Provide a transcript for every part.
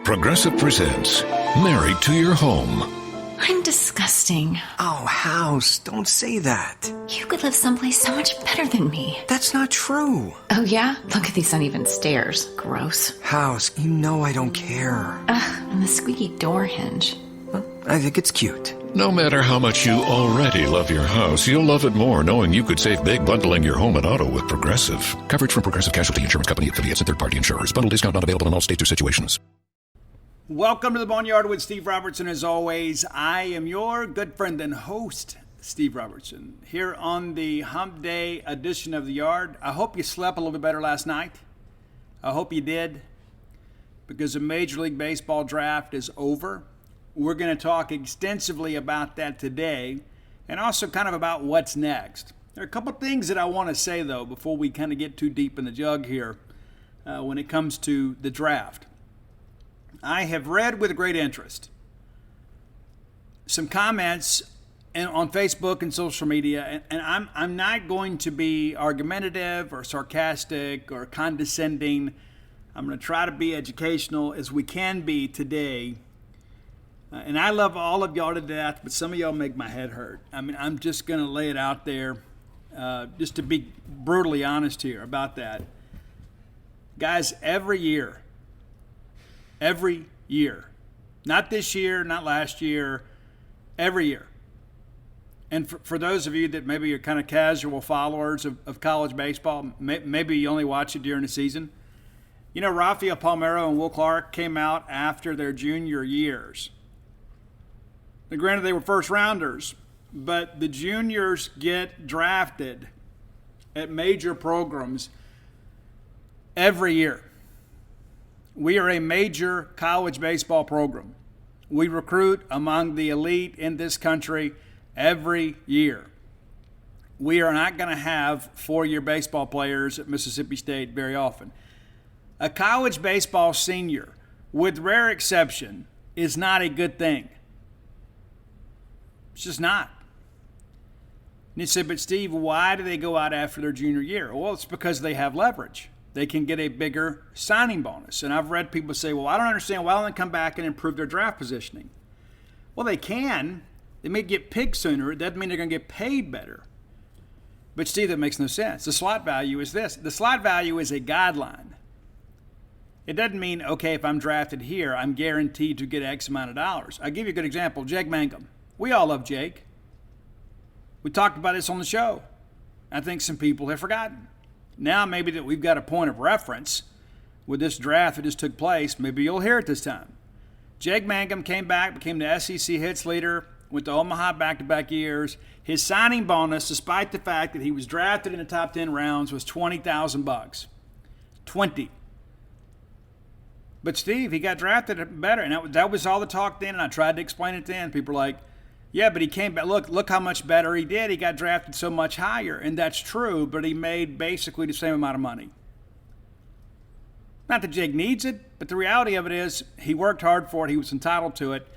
Progressive presents Married to Your Home. I'm disgusting. Oh, House, don't say that. You could live someplace so much better than me. That's not true. Oh, yeah? Look at these uneven stairs. Gross. House, you know I don't care. Ugh, and the squeaky door hinge. Well, I think it's cute. No matter how much you already love your house, you'll love it more knowing you could save big bundling your home and auto with Progressive. Coverage from Progressive Casualty Insurance Company, affiliates, and third-party insurers. Bundle discount not available in all states or situations. Welcome to the Boneyard with Steve Robertson. As always, I am your good friend and host, Steve Robertson, here on the Hump Day edition of the Yard. I hope you slept a little bit better last night. I hope you did, because the Major League Baseball draft is over. We're going to talk extensively about that today, and also kind of about what's next. There are a couple things that I want to say, though, before we kind of get too deep in the jug here when it comes to the draft. I have read with great interest some comments on Facebook and social media, and I'm not going to be argumentative or sarcastic or condescending. I'm going to try to be educational as we can be today. And I love all of y'all to death, but some of y'all make my head hurt. I mean, I'm just going to lay it out there, just to be brutally honest here about that. Guys, every year, not this year, not last year, every year. And for those of you that maybe are kind of casual followers of college baseball, maybe you only watch it during the season. You know, Rafael Palmeiro and Will Clark came out after their junior years. Now, granted, they were first rounders, but the juniors get drafted at major programs every year. We are a major college baseball program. We recruit among the elite in this country every year. We are not going to have four-year baseball players at Mississippi State very often. A college baseball senior, with rare exception, is not a good thing. It's just not. And you say, but Steve, why do they go out after their junior year? Well, it's because they have leverage. They can get a bigger signing bonus. And I've read people say, well, I don't understand. Why don't they come back and improve their draft positioning? Well, they can. They may get picked sooner. It doesn't mean they're going to get paid better. But Steve, that makes no sense. The slot value is this. The slot value is a guideline. It doesn't mean, okay, if I'm drafted here, I'm guaranteed to get X amount of dollars. I'll give you a good example. Jake Mangum. We all love Jake. We talked about this on the show. I think some people have forgotten. Now maybe that we've got a point of reference with this draft that just took place, maybe you'll hear it this time. Jake Mangum came back, became the SEC hits leader, went to Omaha back-to-back years. His signing bonus, despite the fact that he was drafted in the top 10 rounds, was $20,000. 20. But Steve, he got drafted better, and that was all the talk then, and I tried to explain it then. People were like, yeah, but he came back. Look how much better he did. He got drafted so much higher, and that's true, but he made basically the same amount of money. Not that Jake needs it, but the reality of it is he worked hard for it. He was entitled to it,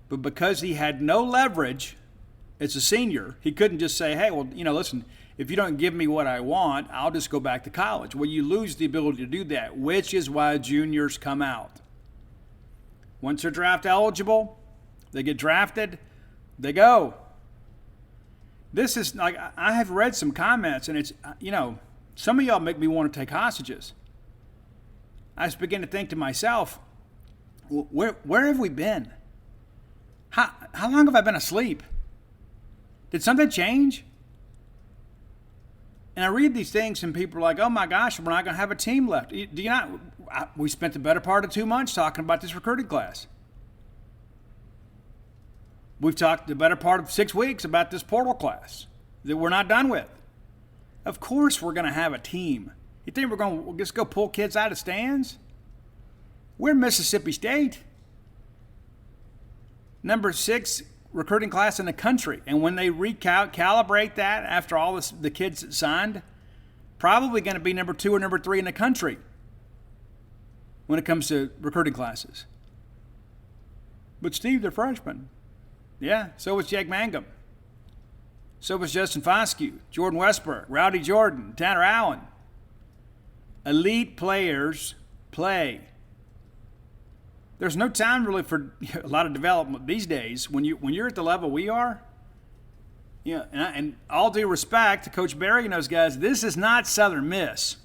but because he had no leverage as a senior, he couldn't just say, hey, well, listen, if you don't give me what I want, I'll just go back to college. Well, you lose the ability to do that, which is why juniors come out. Once they're draft eligible, they get drafted, they go. This is like, I have read some comments, and it's, some of y'all make me want to take hostages. I just begin to think to myself, where have we been? How long have I been asleep? Did something change? And I read these things, and people are like, oh my gosh, we're not going to have a team left. Do you not? We spent the better part of 2 months talking about this recruiting class. We've talked the better part of 6 weeks about this portal class that we're not done with. Of course we're going to have a team. You think we're going to just go pull kids out of stands? We're Mississippi State. Number 6 recruiting class in the country. And when they calibrate that after all the kids that signed, probably going to be number 2 or number 3 in the country when it comes to recruiting classes. But Steve, they're freshmen. Yeah, so was Jake Mangum. So was Justin Foscue, Jordan Westbrook, Rowdy Jordan, Tanner Allen. Elite players play. There's no time really for a lot of development these days. When you're at the level we are, and all due respect to Coach Barry and those guys, this is not Southern Miss.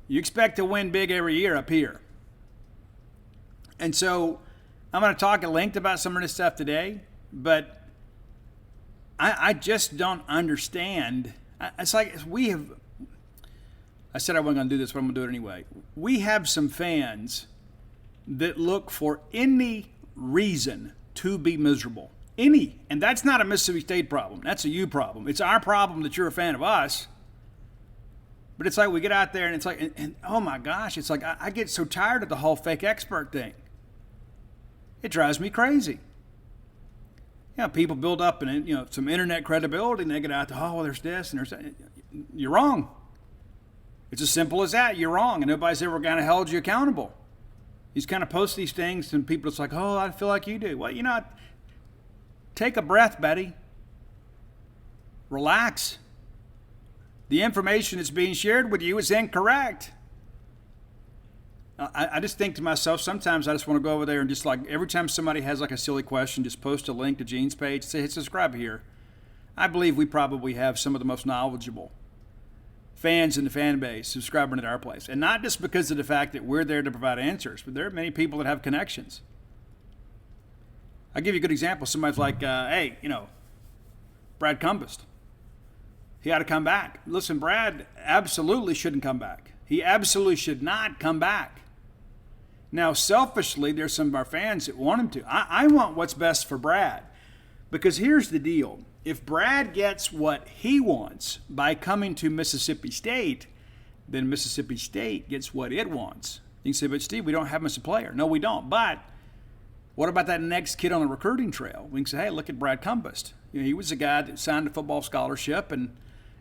You expect to win big every year up here. And so I'm going to talk at length about some of this stuff today, but I just don't understand. It's like I said I wasn't going to do this, but I'm going to do it anyway. We have some fans that look for any reason to be miserable. Any. And that's not a Mississippi State problem. That's a you problem. It's our problem that you're a fan of us. But it's like we get out there and it's like, and oh my gosh, it's like I get so tired of the whole fake expert thing. It drives me crazy. People build up and some internet credibility and they get out to, oh, well, there's this and there's that. You're wrong. It's as simple as that. You're wrong. And nobody's ever going to hold you accountable. You just kind of post these things and people, it's like, oh, I feel like you do. Well, take a breath, Betty. Relax. The information that's being shared with you is incorrect. I just think to myself, sometimes I just want to go over there and just like every time somebody has like a silly question, just post a link to Gene's page, say, hey, subscribe here. I believe we probably have some of the most knowledgeable fans in the fan base subscribing to our place. And not just because of the fact that we're there to provide answers, but there are many people that have connections. I'll give you a good example. Somebody's like, hey, Brad Cumbest. He ought to come back. Listen, Brad absolutely shouldn't come back. He absolutely should not come back. Now, selfishly, there's some of our fans that want him to. I want what's best for Brad. Because here's the deal. If Brad gets what he wants by coming to Mississippi State, then Mississippi State gets what it wants. You can say, but Steve, we don't have him as a player. No, we don't. But what about that next kid on the recruiting trail? We can say, hey, look at Brad Cumbest. He was a guy that signed a football scholarship and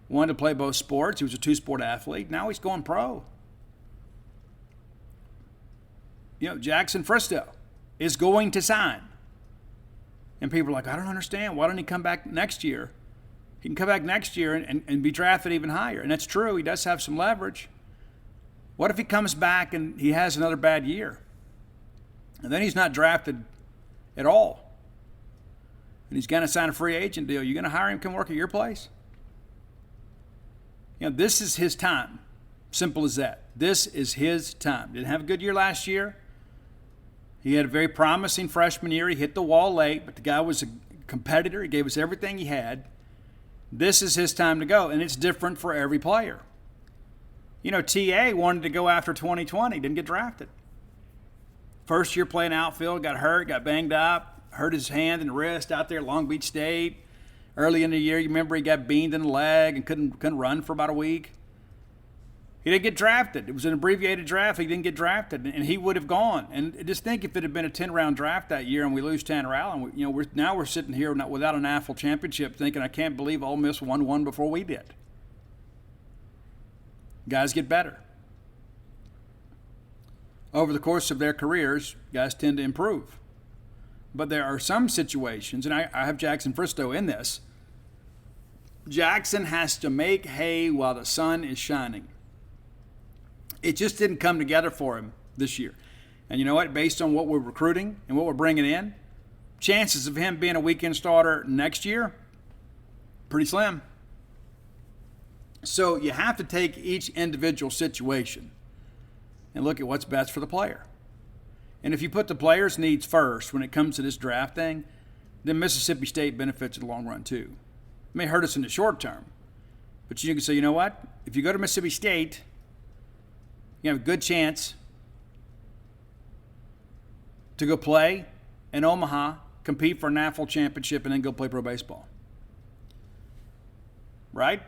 wanted to play both sports. He was a two-sport athlete. Now he's going pro. Jackson Fristow is going to sign. And people are like, I don't understand. Why don't he come back next year? He can come back next year and be drafted even higher. And that's true. He does have some leverage. What if he comes back and he has another bad year? And then he's not drafted at all. And he's going to sign a free agent deal. You going to hire him to come work at your place? This is his time. Simple as that. This is his time. Didn't have a good year last year. He had a very promising freshman year. He hit the wall late, but the guy was a competitor. He gave us everything he had. This is his time to go, and it's different for every player. TA wanted to go after 2020, didn't get drafted. First year playing outfield, got hurt, got banged up, hurt his hand and wrist out there at Long Beach State. Early in the year, you remember he got beamed in the leg and couldn't run for about a week. He didn't get drafted. It was an abbreviated draft. He didn't get drafted, and he would have gone. And just think if it had been a 10-round draft that year and we lose Tanner Allen, we're sitting here without a national championship thinking, I can't believe Ole Miss won one before we did. Guys get better. Over the course of their careers, guys tend to improve. But there are some situations, and I have Jackson Fristow in this, Jackson has to make hay while the sun is shining. It just didn't come together for him this year. And you know what? Based on what we're recruiting and what we're bringing in, chances of him being a weekend starter next year, pretty slim. So you have to take each individual situation and look at what's best for the player. And if you put the player's needs first when it comes to this draft thing, then Mississippi State benefits in the long run too. It may hurt us in the short term, but you can say, you know what? If you go to Mississippi State, you have a good chance to go play in Omaha, compete for a national championship, and then go play pro baseball. Right?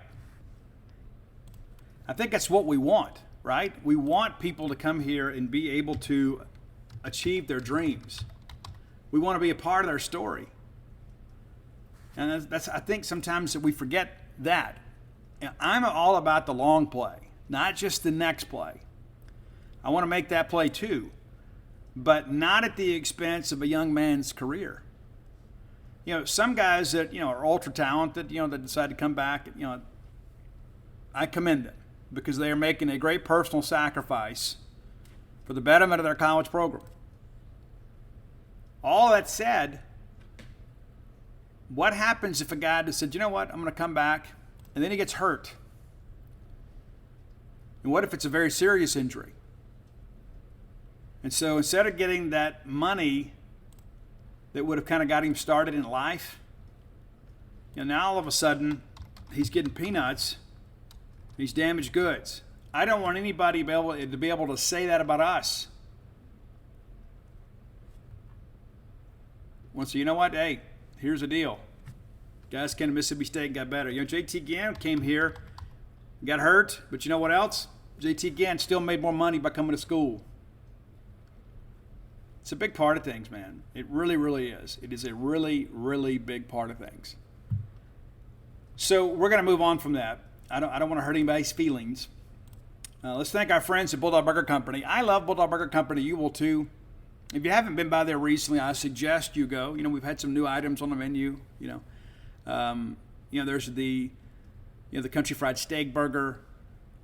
I think that's what we want, right? We want people to come here and be able to achieve their dreams. We want to be a part of their story. And that's I think sometimes that we forget that. And I'm all about the long play, not just the next play. I want to make that play too, but not at the expense of a young man's career. Some guys that, are ultra talented, that decide to come back, I commend them because they are making a great personal sacrifice for the betterment of their college program. All that said, what happens if a guy just said, you know what, I'm going to come back, and then he gets hurt? And what if it's a very serious injury? And so instead of getting that money that would have kind of got him started in life, now all of a sudden he's getting peanuts, he's damaged goods. I don't want anybody to be able to say that about us. Well, so you know what? Hey, here's the deal. Guys came to Mississippi State and got better. JT Gann came here, got hurt, but you know what else? JT Gann still made more money by coming to school. It's a big part of things, man. It really, really is. It is a really, really big part of things. So we're going to move on from that. I don't want to hurt anybody's feelings. Let's thank our friends at Bulldog Burger Company. I love Bulldog Burger Company. You will too. If you haven't been by there recently, I suggest you go. We've had some new items on the menu. There's the country fried steak burger,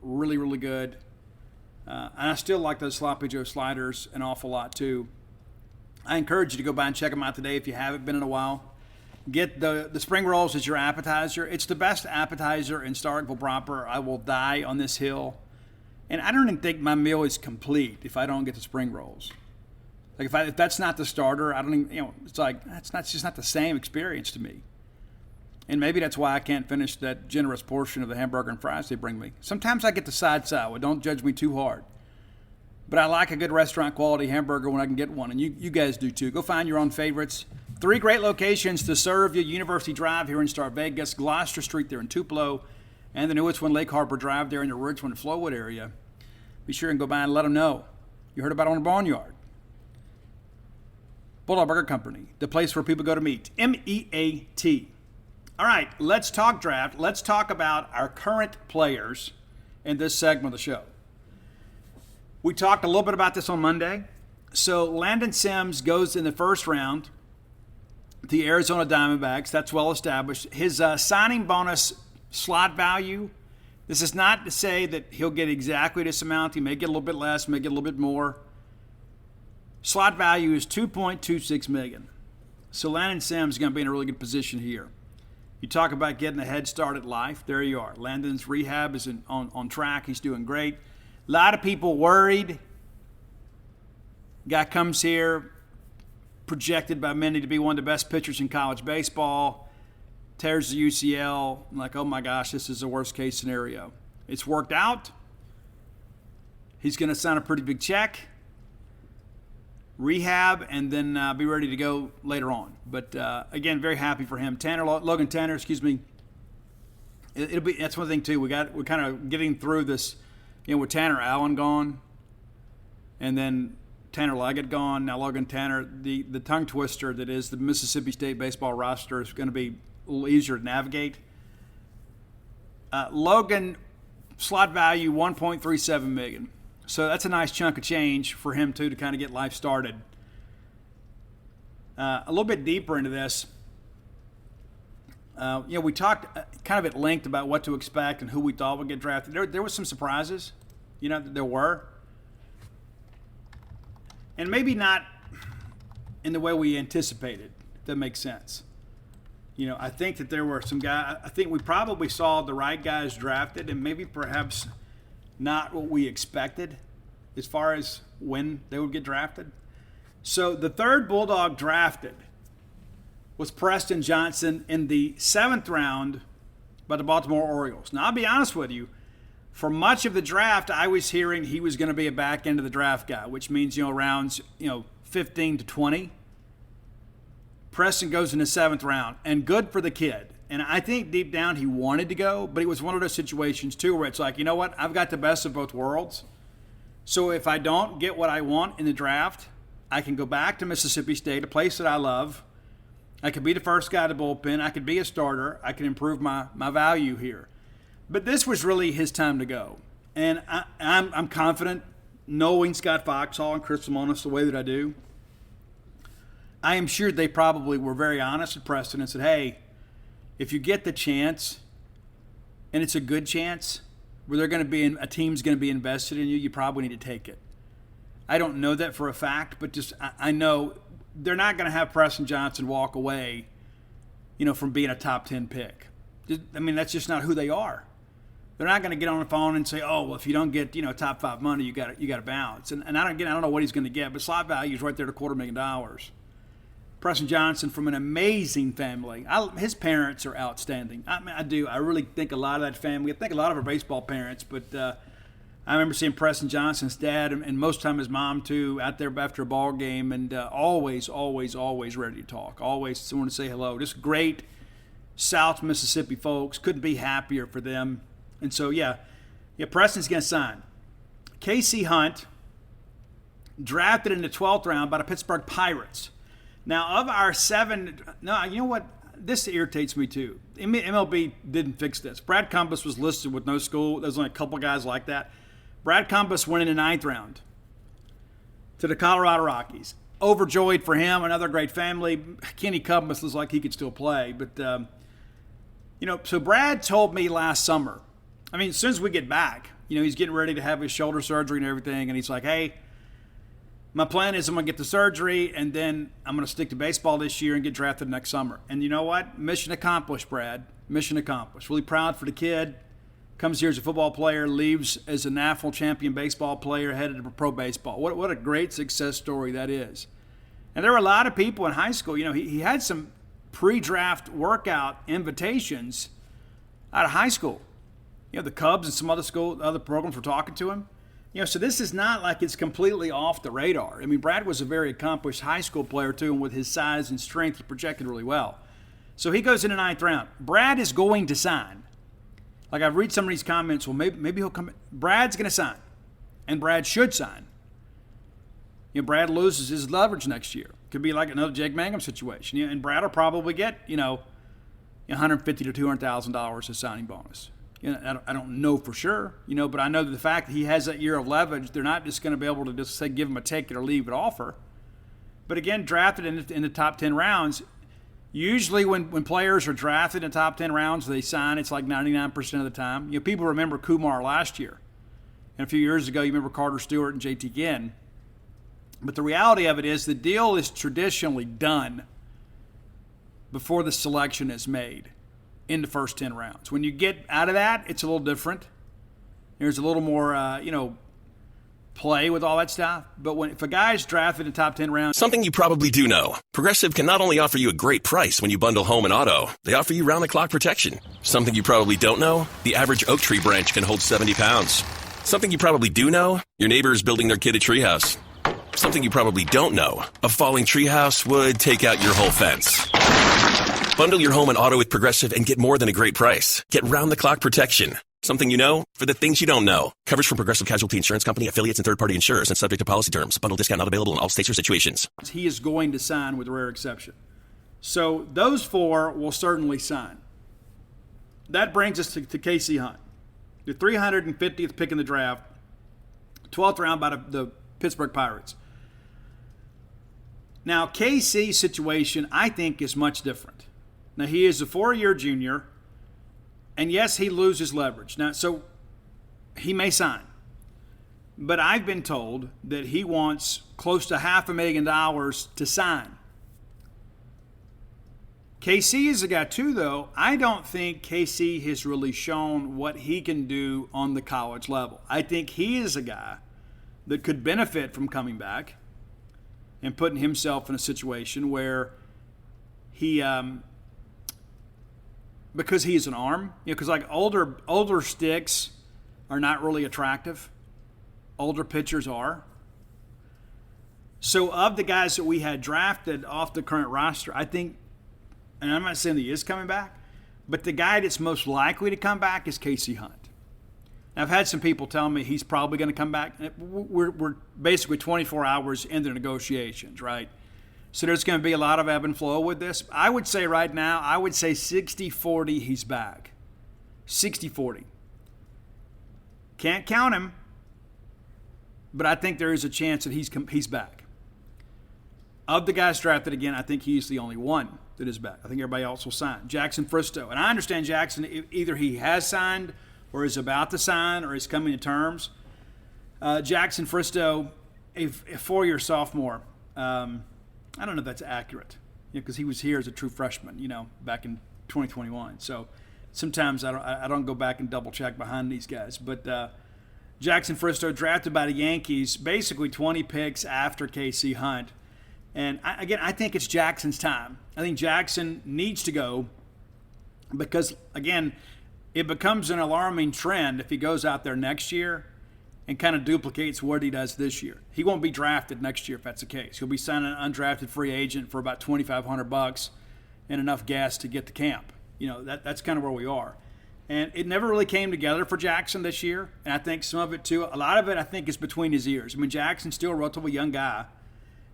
really, really good. And I still like those Sloppy Joe sliders an awful lot too. I encourage you to go by and check them out today if you haven't been in a while. Get the spring rolls as your appetizer. It's the best appetizer in Starkville proper. I will die on this hill. And I don't even think my meal is complete if I don't get the spring rolls. Like if that's not the starter, I don't even, it's like, it's just not the same experience to me. And maybe that's why I can't finish that generous portion of the hamburger and fries they bring me. Sometimes I get the side salad. Don't judge me too hard. But I like a good restaurant quality hamburger when I can get one. And you guys do too. Go find your own favorites. 3 great locations to serve you. University Drive here in Star Vegas, Gloucester Street there in Tupelo, and the newest one, Lake Harbor Drive there in the Richmond, Flowood area. Be sure and go by and let them know you heard about it on the Boneyard. Bulldog Burger Company, the place where people go to meet. MEAT. All right, let's talk draft. Let's talk about our current players in this segment of the show. We talked a little bit about this on Monday. So Landon Sims goes in the first round to the Arizona Diamondbacks. That's well established. His signing bonus slot value, this is not to say that he'll get exactly this amount. He may get a little bit less, may get a little bit more. Slot value is $2.26 million. So Landon Sims is going to be in a really good position here. You talk about getting a head start at life. There you are. Landon's rehab is on track. He's doing great. A lot of people worried. Guy comes here, projected by many to be one of the best pitchers in college baseball, tears the UCL. I'm like, oh my gosh, this is the worst case scenario. It's worked out. He's going to sign a pretty big check, rehab, and then be ready to go later on. But again, very happy for him. Logan Tanner, excuse me. That's one thing too. We're kind of getting through this, with Tanner Allen gone, and then Tanner Leggett gone. Now Logan Tanner, the tongue twister that is the Mississippi State baseball roster is going to be a little easier to navigate. Logan, slot value $1.37 million. So that's a nice chunk of change for him too to kind of get life started. A little bit deeper into this, we talked kind of at length about what to expect and who we thought would get drafted. There were some surprises, there were. And maybe not in the way we anticipated, if that makes sense. I think that there were some guys, I think we probably saw the right guys drafted and maybe perhaps not what we expected as far as when they would get drafted. So the third Bulldog drafted was Preston Johnson in the 7th round by the Baltimore Orioles. Now, I'll be honest with you. For much of the draft, I was hearing he was going to be a back end of the draft guy, which means, rounds, 15 to 20. Preston goes in the 7th round, and good for the kid. And I think deep down he wanted to go, but it was one of those situations, too, where it's like, you know what? I've got the best of both worlds. So if I don't get what I want in the draft, I can go back to Mississippi State, a place that I love. I could be the first guy to bullpen. I could be a starter. I could improve my value here. But this was really his time to go. And I'm confident, knowing Scott Foxhall and Chris Lemonis the way that I do, I am sure they probably were very honest with Preston and said, hey, if you get the chance, and it's a good chance, where they're going to be a team's going to be invested in you, you probably need to take it. I don't know that for a fact, but just I know they're not going to have Preston Johnson walk away, from being a top 10 pick. I mean, that's just not who they are. They're not going to get on the phone and say, "Oh, well, if you don't get top 5 money, you got to bounce." And I don't know what he's going to get, but slot value is right there at $250,000. Preston Johnson from an amazing family. His parents are outstanding. I really think a lot of that family. I think a lot of our baseball parents, but I remember seeing Preston Johnson's dad and most of the time his mom too out there after a ball game, and always ready to talk. Always someone to say hello. Just great South Mississippi folks. Couldn't be happier for them. And so, Preston's going to sign. Casey Hunt, drafted in the 12th round by the Pittsburgh Pirates. Now, of our 7, you know what? This irritates me too. MLB didn't fix this. Brad Cumbus was listed with no school. There's only a couple guys like that. Brad Cumbus went in the 9th round to the Colorado Rockies. Overjoyed for him, another great family. Kenny Cumbus looks like he could still play. But, so Brad told me last summer, as soon as we get back, he's getting ready to have his shoulder surgery and everything, and he's like, "Hey, my plan is I'm going to get the surgery, and then I'm going to stick to baseball this year and get drafted next summer." And you know what? Mission accomplished, Brad. Mission accomplished. Really proud for the kid. Comes here as a football player, leaves as a national champion baseball player, headed to pro baseball. What a great success story that is. And there were a lot of people in high school. He had some pre-draft workout invitations out of high school. The Cubs and some other programs were talking to him. So this is not like it's completely off the radar. Brad was a very accomplished high school player too, and with his size and strength, he projected really well. So he goes in the 9th round. Brad is going to sign. Like I've read some of these comments, well, maybe he'll come. Brad's going to sign, and Brad should sign. Brad loses his leverage next year. Could be like another Jake Mangum situation. And Brad will probably get, $150,000 to $200,000 as signing bonus. I don't know for sure, but I know that the fact that he has that year of leverage, they're not just going to be able to just say give him a take it or leave it offer. But again, drafted in the top 10 rounds, usually when players are drafted in the top 10 rounds, they sign. It's like 99% of the time. People remember Kumar last year. And a few years ago, you remember Carter Stewart and JT Ginn. But the reality of it is the deal is traditionally done before the selection is made in the first 10 rounds. When you get out of that, it's a little different. There's a little more, play with all that stuff. But if a guy's drafted in the top 10 rounds... Something you probably do know. Progressive can not only offer you a great price when you bundle home and auto, they offer you round-the-clock protection. Something you probably don't know, the average oak tree branch can hold 70 pounds. Something you probably do know, your neighbor is building their kid a treehouse. Something you probably don't know, a falling treehouse would take out your whole fence. Bundle your home and auto with Progressive and get more than a great price. Get round-the-clock protection. Something you know for the things you don't know. Coverage from Progressive Casualty Insurance Company, affiliates, and third-party insurers, and subject to policy terms. Bundle discount not available in all states or situations. He is going to sign with a rare exception. So those 4 will certainly sign. That brings us to Casey Hunt, the 350th pick in the draft, 12th round by the Pittsburgh Pirates. Now, KC's situation, I think, is much different. Now, he is a 4-year junior, and yes, he loses leverage. Now, so he may sign. But I've been told that he wants close to $500,000 to sign. KC is a guy, too, though. I don't think KC has really shown what he can do on the college level. I think he is a guy that could benefit from coming back and putting himself in a situation where he, because he's an arm, because like older sticks are not really attractive. Older pitchers are. So of the guys that we had drafted off the current roster, I think, and I'm not saying that he is coming back, but the guy that's most likely to come back is Casey Hunt. Now, I've had some people tell me he's probably going to come back. We're basically 24 hours into the negotiations, right? So there's going to be a lot of ebb and flow with this. I would say right now, 60-40 he's back. 60-40. Can't count him, but I think there is a chance that he's back. Of the guys drafted again, I think he's the only one that is back. I think everybody else will sign. Jackson Fristow. And I understand Jackson, either he has signed or is about to sign or is coming to terms. Jackson Fristow, a 4-year sophomore. I don't know if that's accurate, because he was here as a true freshman, back in 2021. So sometimes I don't go back and double check behind these guys. But Jackson Fristoe, drafted by the Yankees, basically 20 picks after KC Hunt. And I think it's Jackson's time. I think Jackson needs to go because, again, it becomes an alarming trend if he goes out there next year and kind of duplicates what he does this year. He won't be drafted next year if that's the case. He'll be signing an undrafted free agent for about $2,500 and enough gas to get to camp. That's kind of where we are. And it never really came together for Jackson this year. And I think some of it, too, a lot of it, I think, is between his ears. I mean, Jackson's still a relatively young guy.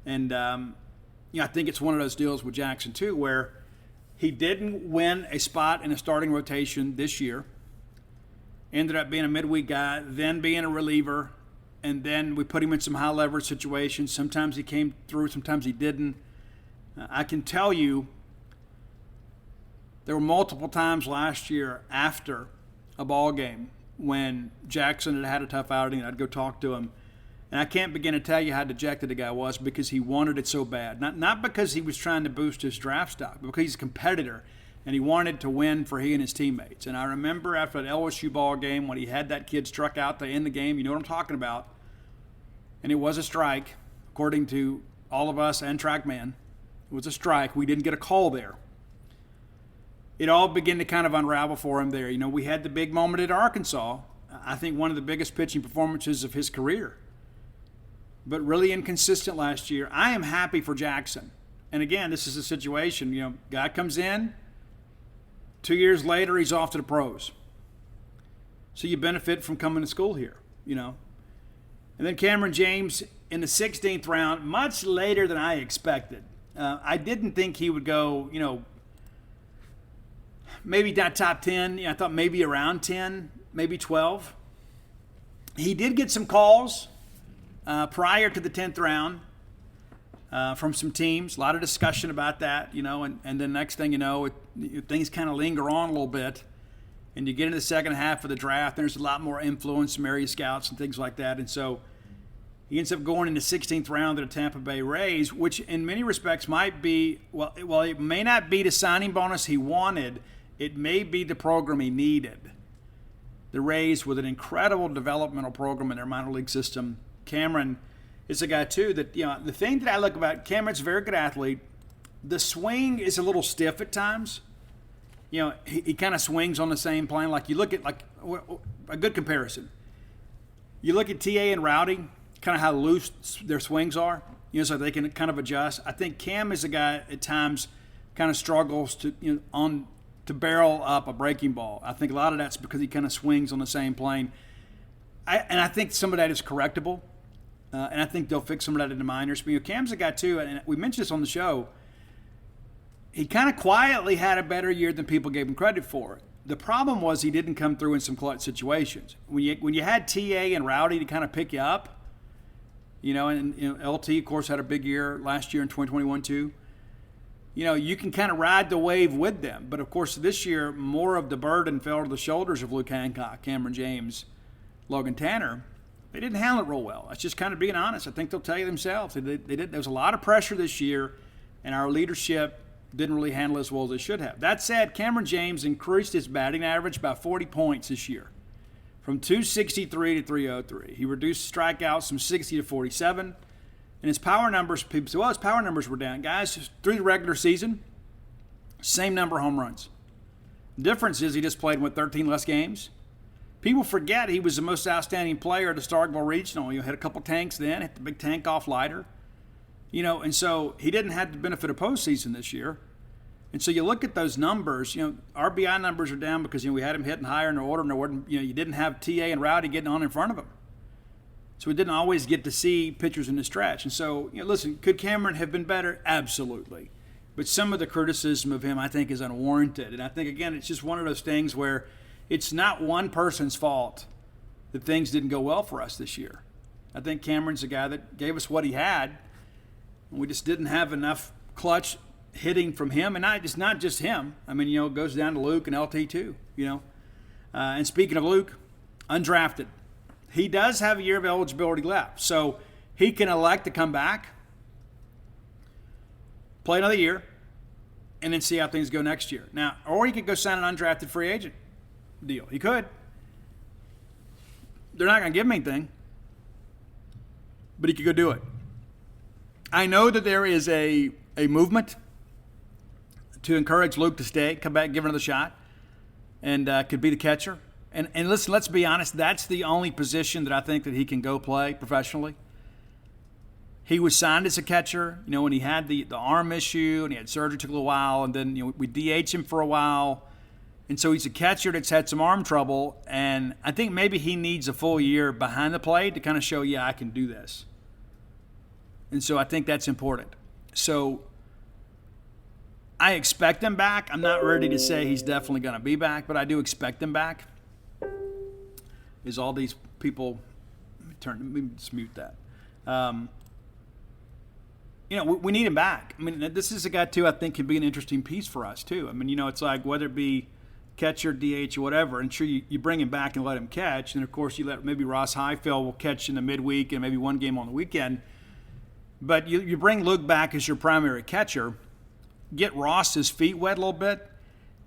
And, I think it's one of those deals with Jackson, too, where he didn't win a spot in a starting rotation this year. Ended up being a midweek guy, then being a reliever, and then we put him in some high-leverage situations. Sometimes he came through, sometimes he didn't. I can tell you there were multiple times last year after a ball game when Jackson had a tough outing, and I'd go talk to him. And I can't begin to tell you how dejected the guy was because he wanted it so bad. Not because he was trying to boost his draft stock, but because he's a competitor and he wanted to win for he and his teammates. And I remember after that LSU ball game when he had that kid struck out to end the game, you know what I'm talking about. And it was a strike, according to all of us and TrackMan. It was a strike. We didn't get a call there. It all began to kind of unravel for him there. We had the big moment at Arkansas. I think one of the biggest pitching performances of his career. But really inconsistent last year. I am happy for Jackson. And again, this is a situation, guy comes in, 2 years later, he's off to the pros. So you benefit from coming to school here, And then Cameron James in the 16th round, much later than I expected. I didn't think he would go, maybe not top 10. I thought maybe around 10, maybe 12. He did get some calls prior to the 10th round from some teams. A lot of discussion about that, and then next thing you know, things kind of linger on a little bit. And you get into the second half of the draft, there's a lot more influence from area scouts and things like that. And so he ends up going in the 16th round to the Tampa Bay Rays, which in many respects might be, it may not be the signing bonus he wanted. It may be the program he needed. The Rays, with an incredible developmental program in their minor league system. Cameron is a guy, too, that, the thing that I look about, Cameron's a very good athlete. The swing is a little stiff at times. He kind of swings on the same plane. Like, you look at, a good comparison. You look at TA and Rowdy, kind of how loose their swings are, so they can kind of adjust. I think Cam is a guy at times kind of struggles to barrel up a breaking ball. I think a lot of that's because he kind of swings on the same plane. I think some of that is correctable. And I think they'll fix some of that in the minors. But Cam's a guy, too, and we mentioned this on the show. He kind of quietly had a better year than people gave him credit for. The problem was he didn't come through in some clutch situations. When you had TA and Rowdy to kind of pick you up, and LT, of course, had a big year last year in 2021, too. You can kind of ride the wave with them. But, of course, this year, more of the burden fell to the shoulders of Luke Hancock, Cameron James, Logan Tanner. They didn't handle it real well. That's just kind of being honest. I think they'll tell you themselves. They did. There was a lot of pressure this year, and our leadership didn't really handle it as well as they should have. That said, Cameron James increased his batting average by 40 points this year, from 263 to 303. He reduced strikeouts from 60 to 47. And his power numbers, people say, his power numbers were down. Guys, through the regular season, same number of home runs. The difference is he just played, 13 less games? People forget he was the most outstanding player at the Starkville Regional. Had a couple tanks then, hit the big tank off lighter. And so he didn't have the benefit of postseason this year. And so you look at those numbers, RBI numbers are down because, we had him hitting higher in the order, and you didn't have TA and Rowdy getting on in front of him. So we didn't always get to see pitchers in the stretch. And so, listen, could Cameron have been better? Absolutely. But some of the criticism of him, I think, is unwarranted. And I think, again, it's just one of those things where it's not one person's fault that things didn't go well for us this year. I think Cameron's a guy that gave us what he had. And we just didn't have enough clutch hitting from him. And it's not just him. I mean, it goes down to Luke and LT too, And speaking of Luke, undrafted. He does have a year of eligibility left. So he can elect to come back. play another year, and then see how things go next year. Now, or he could go sign an undrafted free agent deal. He could. They're not going to give him anything, but he could go do it. I know that there is a movement to encourage Luke to stay, come back, give it another shot, and could be the catcher. And listen, let's be honest, that's the only position that I think that he can go play professionally. He was signed as a catcher, when he had the arm issue and he had surgery, took a little while, and then we DH him for a while. And so he's a catcher that's had some arm trouble, and I think maybe he needs a full year behind the plate to kind of show, I can do this. And so I think that's important. So I expect him back. I'm not ready to say he's definitely going to be back, but I do expect him back. Is all these people, let me just mute that. We need him back. I mean, this is a guy, too, I think can be an interesting piece for us, too. I mean, it's like whether it be catcher, DH, or whatever, and sure, you bring him back and let him catch. And, of course, you let maybe Ross Highfield will catch in the midweek and maybe one game on the weekend. But you bring Luke back as your primary catcher, get Ross's feet wet a little bit,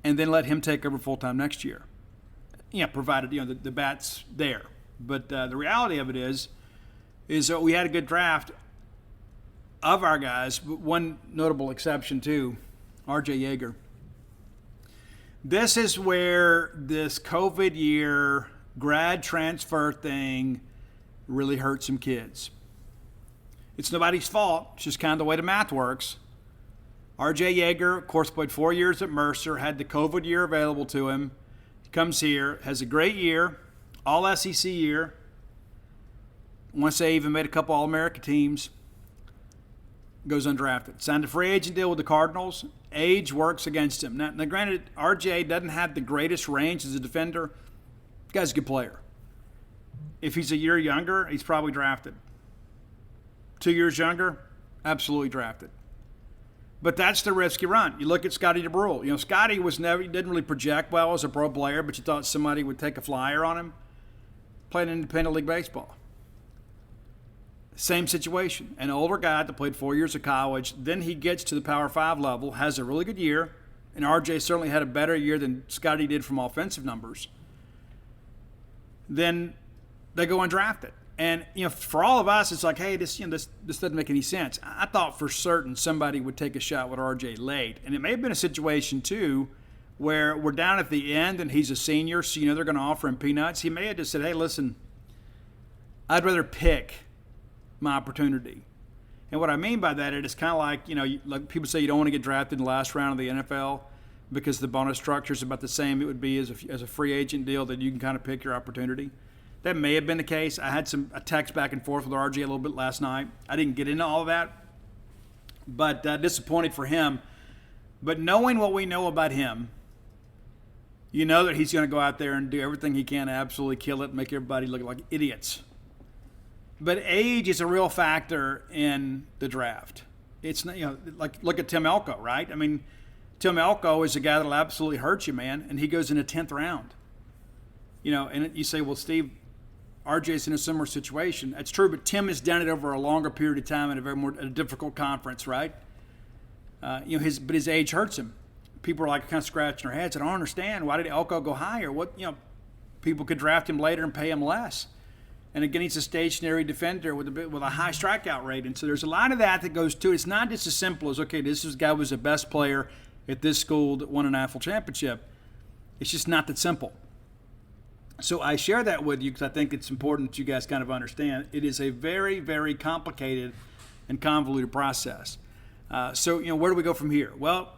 and then let him take over full-time next year. Provided, the bat's there. But the reality of it is that we had a good draft of our guys, but one notable exception too, R.J. Yeager. This is where this COVID year grad transfer thing really hurt some kids. It's nobody's fault. It's just kind of the way the math works. R.J. Yeager, of course, played 4 years at Mercer, had the COVID year available to him. He comes here, has a great year, all SEC year. I want to say even made a couple All-America teams. Goes undrafted. Signed a free agent deal with the Cardinals. Age works against him. Now granted, RJ doesn't have the greatest range as a defender. The guy's a good player. If he's a year younger, he's probably drafted. 2 years younger, absolutely drafted. But that's the risk you run. You look at Scotty DeBrule. Scotty didn't really project well as a pro player, but you thought somebody would take a flyer on him. Played independent league baseball. Same situation. An older guy that played 4 years of college, then he gets to the Power 5 level, has a really good year, and RJ certainly had a better year than Scotty did from offensive numbers. Then they go undrafted. And, for all of us, it's like, hey, this doesn't make any sense. I thought for certain somebody would take a shot with RJ late. And it may have been a situation, too, where we're down at the end and he's a senior, so they're going to offer him peanuts. He may have just said, hey, listen, I'd rather pick my opportunity. And what I mean by that, it's kind of like, like people say you don't want to get drafted in the last round of the NFL because the bonus structure is about the same it would be as a free agent deal, that you can kind of pick your opportunity. That may have been the case. I had a text back and forth with RJ a little bit last night. I didn't get into all of that, but disappointed for him. But knowing what we know about him, you know that he's going to go out there and do everything he can to absolutely kill it and make everybody look like idiots. But age is a real factor in the draft. It's like look at Tim Elko, right? I mean, Tim Elko is a guy that'll absolutely hurt you, man, and he goes in the 10th round. And you say, well, Steve, RJ's in a similar situation. That's true, but Tim has done it over a longer period of time in a difficult conference, right? But his age hurts him. People are like kind of scratching their heads. I don't understand. Why did Elko go higher? People could draft him later and pay him less. And again, he's a stationary defender with a high strikeout rate. And so there's a lot of that goes to it. It's not just as simple as, okay, this guy was the best player at this school that won a national championship. It's just not that simple. So I share that with you because I think it's important that you guys kind of understand. It is a very, very complicated and convoluted process. So where do we go from here? Well,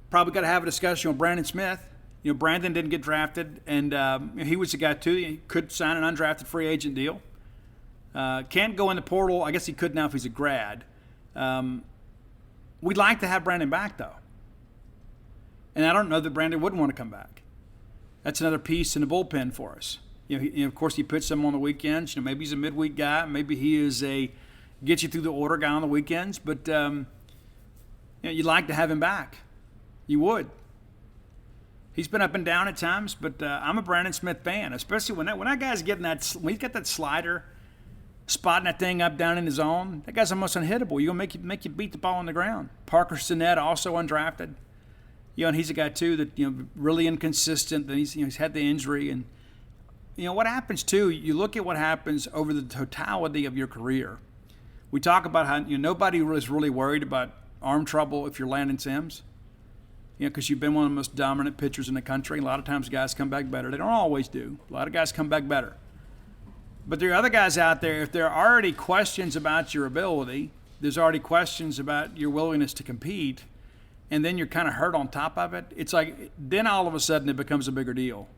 probably got to have a discussion with Brandon Smith. Brandon didn't get drafted, and he was a guy, too. He could sign an undrafted free agent deal. Can't go in the portal. I guess he could now if he's a grad. We'd like to have Brandon back, though. And I don't know that Brandon wouldn't want to come back. That's another piece in the bullpen for us. Of course, he puts some on the weekends. Maybe he's a midweek guy. Maybe he is a get you through the order guy on the weekends. But you'd like to have him back. You would. He's been up and down at times, but I'm a Brandon Smith fan, especially when that guy's getting when he's got that slider. spotting that thing up down in his zone. That guy's almost unhittable. You're going to make you beat the ball on the ground. Parker Cinnett, also undrafted. And he's a guy, too, that, really inconsistent. Then he's had the injury. And, what happens, too, you look at what happens over the totality of your career. We talk about how, nobody is really worried about arm trouble if you're Landon Sims. Because you've been one of the most dominant pitchers in the country. A lot of times guys come back better. They don't always do. A lot of guys come back better. But there are other guys out there, if there are already questions about your ability, there's already questions about your willingness to compete, and then you're kind of hurt on top of it, it's like, then all of a sudden it becomes a bigger deal.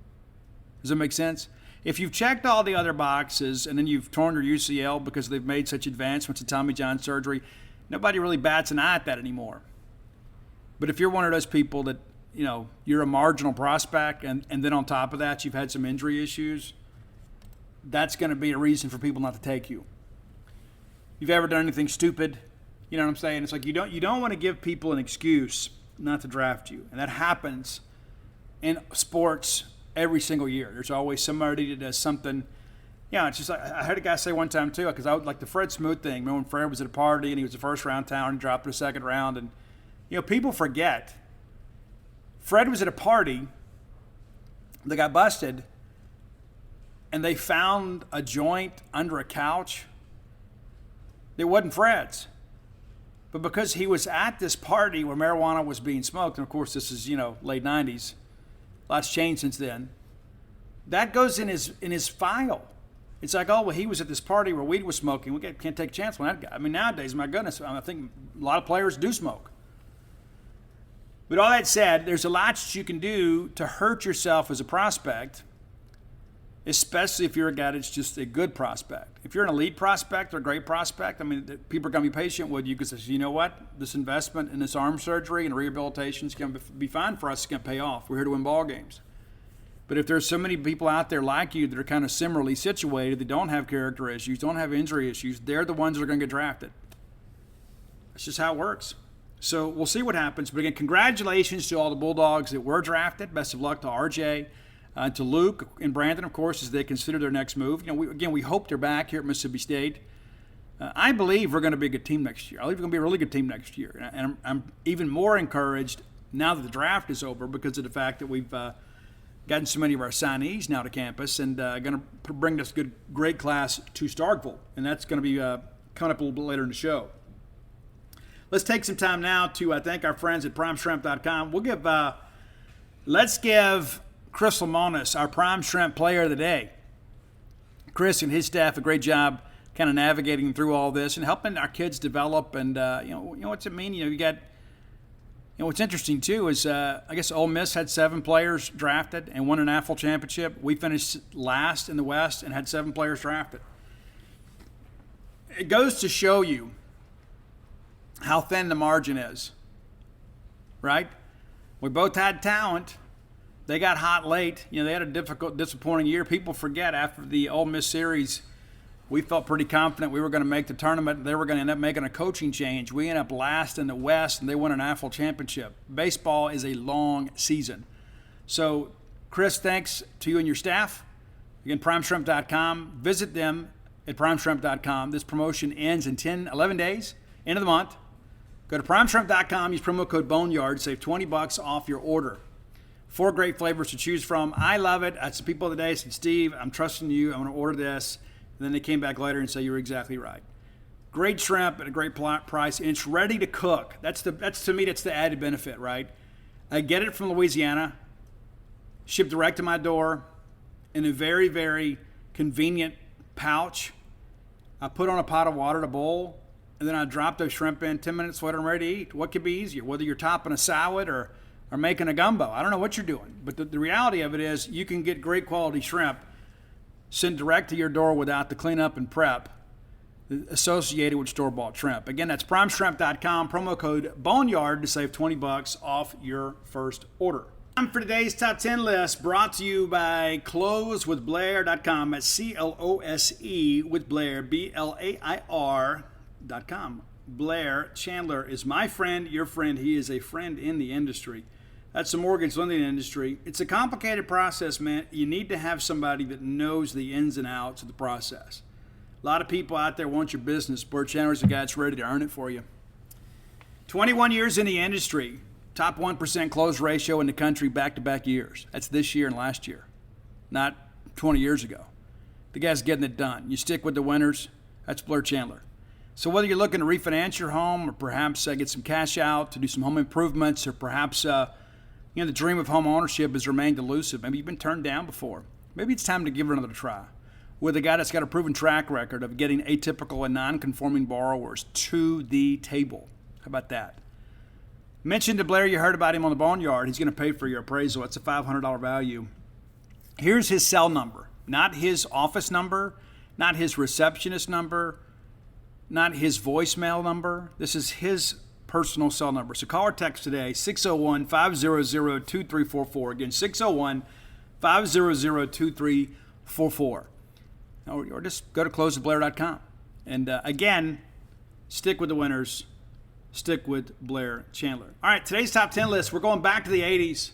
Does that make sense? If you've checked all the other boxes and then you've torn your UCL because they've made such advancements in Tommy John surgery, nobody really bats an eye at that anymore. But if you're one of those people that, you're a marginal prospect and then on top of that you've had some injury issues, that's going to be a reason for people not to take you. You've ever done anything stupid, you know what I'm saying? It's like you don't want to give people an excuse not to draft you. And that happens in sports every single year. There's always somebody that does something. It's just like, I heard a guy say one time too, because I would like the Fred Smoot thing. Remember when Fred was at a party and he was a first round talent and dropped to the second round, and people forget. Fred was at a party, they got busted, and they found a joint under a couch. It wasn't Fred's. But because he was at this party where marijuana was being smoked, and of course this is, late 90s, lots changed since then, that goes in his file. It's like, oh, well, he was at this party where weed was smoking. We can't take a chance on that guy. I mean, nowadays, my goodness, I think a lot of players do smoke. But all that said, there's a lot that you can do to hurt yourself as a prospect, especially if you're a guy that's just a good prospect. If you're an elite prospect or a great prospect, people are going to be patient with you because, you know what? This investment in this arm surgery and rehabilitation is going to be fine for us. It's going to pay off. We're here to win ball games. But if there's so many people out there like you that are kind of similarly situated, that don't have character issues, don't have injury issues, they're the ones that are going to get drafted. That's just how it works. So we'll see what happens. But again, congratulations to all the Bulldogs that were drafted. Best of luck to RJ. To Luke and Brandon, of course, as they consider their next move. We hope they're back here at Mississippi State. I believe we're going to be a good team next year. I believe we're going to be a really good team next year. And I'm even more encouraged now that the draft is over because of the fact that we've gotten so many of our signees now to campus and going to bring this great class to Starkville. And that's going to be coming up a little bit later in the show. Let's take some time now to thank our friends at PrimeShrimp.com. Let's give Chris Lemonis, our Prime Shrimp Player of the Day. Chris and his staff a great job kind of navigating through all this and helping our kids develop. And what's it mean? You got. What's interesting too is I guess Ole Miss had 7 players drafted and won an AFL championship. We finished last in the West and had 7 players drafted. It goes to show you how thin the margin is, right? We both had talent. They got hot late. They had a difficult, disappointing year. People forget after the Ole Miss series, we felt pretty confident we were going to make the tournament. They were going to end up making a coaching change. We ended up last in the West, and they won an AFL championship. Baseball is a long season. So, Chris, thanks to you and your staff. Again, PrimeShrimp.com. Visit them at PrimeShrimp.com. This promotion ends in 11 days, end of the month. Go to PrimeShrimp.com. Use promo code Boneyard. Save $20 off your order. 4 great flavors to choose from. I love it. That's the people of the day said, Steve, I'm trusting you. I'm going to order this. And then they came back later and said, you're exactly right. Great shrimp at a great price, and it's ready to cook. That's to me, that's the added benefit, right? I get it from Louisiana, shipped direct to my door in a very, very convenient pouch. I put on a pot of water to boil, and then I drop those shrimp in. 10 minutes later, I'm ready to eat. What could be easier? Whether you're topping a salad or making a gumbo. I don't know what you're doing. But the reality of it is you can get great quality shrimp sent direct to your door without the cleanup and prep associated with store-bought shrimp. Again, that's PrimeShrimp.com. Promo code Boneyard to save $20 off your first order. Time for today's Top 10 list, brought to you by CloseWithBlair.com. That's C-L-O-S-E with Blair, B-L-A-I-R.com. Blair Chandler is my friend, your friend. He is a friend in the industry. That's the mortgage lending industry. It's a complicated process, man. You need to have somebody that knows the ins and outs of the process. A lot of people out there want your business. Blair Chandler's the guy that's ready to earn it for you. 21 years in the industry. Top 1% close ratio in the country back-to-back years. That's this year and last year, not 20 years ago. The guy's getting it done. You stick with the winners. That's Blair Chandler. So whether you're looking to refinance your home or perhaps get some cash out to do some home improvements, or perhaps the dream of home ownership has remained elusive. Maybe you've been turned down before. Maybe it's time to give it another try with a guy that's got a proven track record of getting atypical and non-conforming borrowers to the table. How about that? Mentioned to Blair, you heard about him on the Boneyard. He's going to pay for your appraisal. It's a $500 value. Here's his cell number, not his office number, not his receptionist number, not his voicemail number. This is his personal cell number. So call or text today, 601-500-2344. Again, 601-500-2344. Or just go to closewithblair.com. And again, stick with the winners. Stick with Blair Chandler. All right, today's top 10 list, we're going back to the 80s.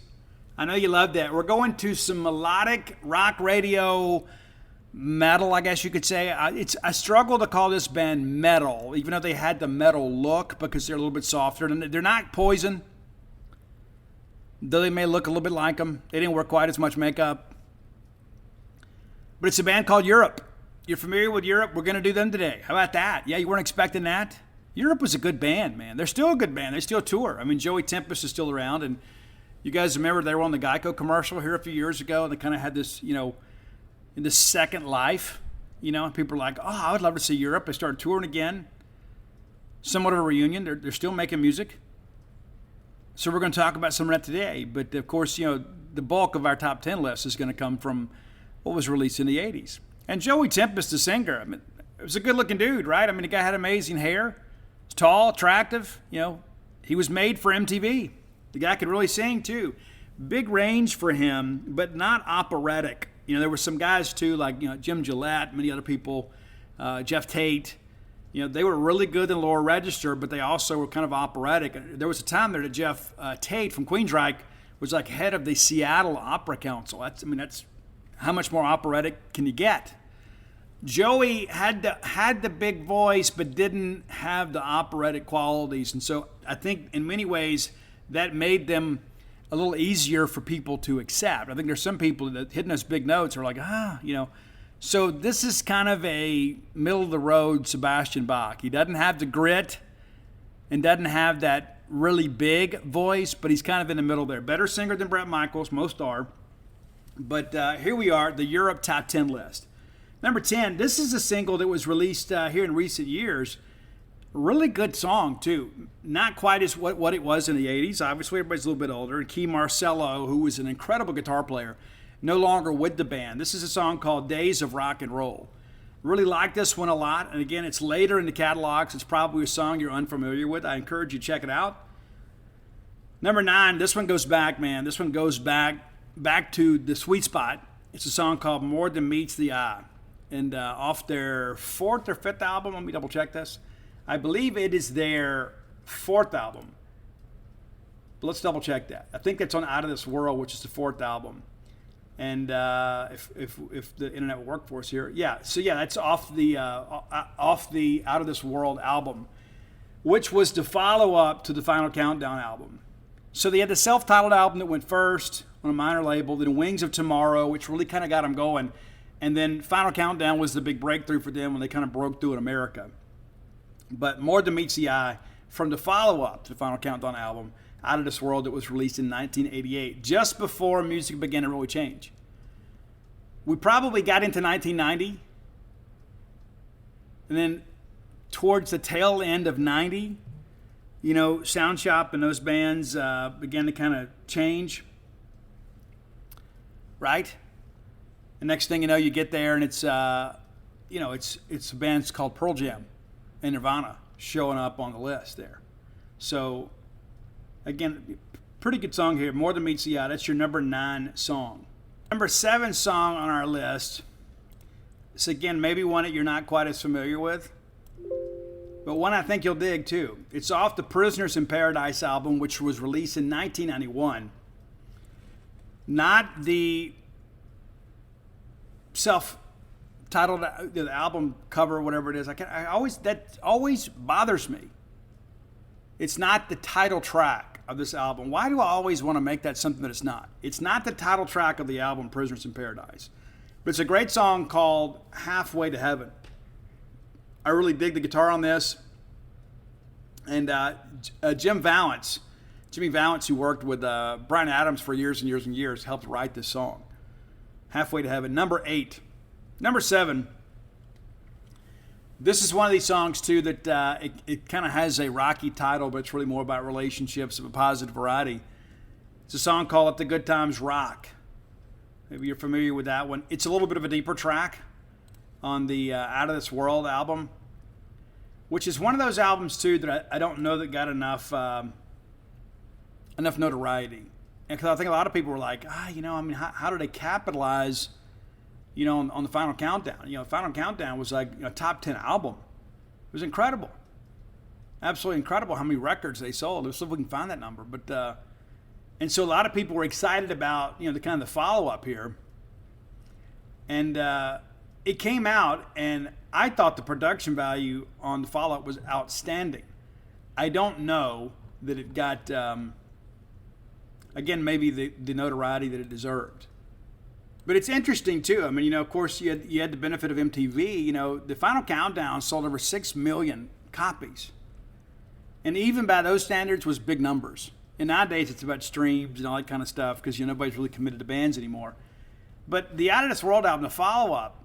I know you love that. We're going to some melodic rock radio metal, I guess you could say. I struggle to call this band metal, even though they had the metal look, because they're a little bit softer. And they're not Poison, though they may look a little bit like them. They didn't wear quite as much makeup. But it's a band called Europe. You're familiar with Europe? We're going to do them today. How about that? Yeah, you weren't expecting that? Europe was a good band, man. They're still a good band. They still tour. I mean, Joey Tempest is still around. And you guys remember they were on the Geico commercial here a few years ago. And they kind of had this, in this second life. And people are like, oh, I would love to see Europe. They started touring again. Somewhat of a reunion. They're still making music. So we're going to talk about some of that today. But, of course, the bulk of our top 10 list is going to come from what was released in the 80s. And Joey Tempest, the singer, I mean, it was a good-looking dude, right? I mean, the guy had amazing hair. He's tall, attractive. He was made for MTV. The guy could really sing, too. Big range for him, but not operatic. There were some guys, too, like, Jim Gillette, many other people, Jeff Tate. They were really good in the lower register, but they also were kind of operatic. There was a time there that Jeff Tate from Queensryche was like head of the Seattle Opera Council. That's how much more operatic can you get? Joey had the big voice, but didn't have the operatic qualities. And so I think in many ways that made them a little easier for people to accept. I think there's some people that hitting those big notes are like, So this is kind of a middle-of-the-road Sebastian Bach. He doesn't have the grit and doesn't have that really big voice, but he's kind of in the middle there. Better singer than Bret Michaels, most are. But here we are, the Europe Top 10 list. Number 10, this is a single that was released here in recent years. Really good song, too. Not quite as what it was in the 80s. Obviously, everybody's a little bit older. And Key Marcello, who was an incredible guitar player, no longer with the band. This is a song called Days of Rock and Roll. Really like this one a lot. And again, it's later in the catalogs. It's probably a song you're unfamiliar with. I encourage you to check it out. Number 9, this one goes back, man. This one goes back to the sweet spot. It's a song called More Than Meets the Eye. And off their 4th or 5th album, let me double check this. I believe it is their 4th album. But let's double check that. I think it's on Out of This World, which is the 4th album. And if the internet will work for us here, that's off the Out of This World album, which was the follow-up to the Final Countdown album. So they had the self-titled album that went first on a minor label, then Wings of Tomorrow, which really kind of got them going. And then Final Countdown was the big breakthrough for them when they kind of broke through in America. But More Than Meets the Eye, from the follow-up to the Final Countdown album, Out of This World, that was released in 1988, just before music began to really change. We probably got into 1990, and then towards the tail end of 90, Sound Shop and those bands began to kind of change, right? The next thing you know, you get there and it's a band called Pearl Jam and Nirvana showing up on the list there. So, again, pretty good song here. More Than Meets the Eye. That's your number 9 song. Number 7 song on our list. It's, again, maybe one that you're not quite as familiar with, but one I think you'll dig, too. It's off the Prisoners in Paradise album, which was released in 1991. Not the self-titled titled, the album cover, whatever it is, that always bothers me. It's not the title track of this album. Why do I always want to make that something that it's not? It's not the title track of the album, Prisoners in Paradise. But it's a great song called Halfway to Heaven. I really dig the guitar on this. And Jimmy Valance, who worked with Bryan Adams for years and years and years, helped write this song. Halfway to Heaven. Number 8. Number 7. This is one of these songs, too, that it kind of has a rocky title, but it's really more about relationships of a positive variety. It's a song called Let the Good Times Rock. Maybe you're familiar with that one. It's a little bit of a deeper track on the Out of This World album, which is one of those albums, too, that I don't know that got enough notoriety. And because I think a lot of people were like, how do they capitalize, on the Final Countdown? Final Countdown was like a top 10 album. It was incredible. Absolutely incredible how many records they sold. Let's see if we can find that number. But and so a lot of people were excited about, the kind of the follow-up here. And it came out, and I thought the production value on the follow-up was outstanding. I don't know that it got, again, maybe the notoriety that it deserved. But it's interesting, too. I mean, of course, you had the benefit of MTV. The Final Countdown sold over 6 million copies. And even by those standards was big numbers. And nowadays it's about streams and all that kind of stuff because nobody's really committed to bands anymore. But the Out of This World album, the follow-up,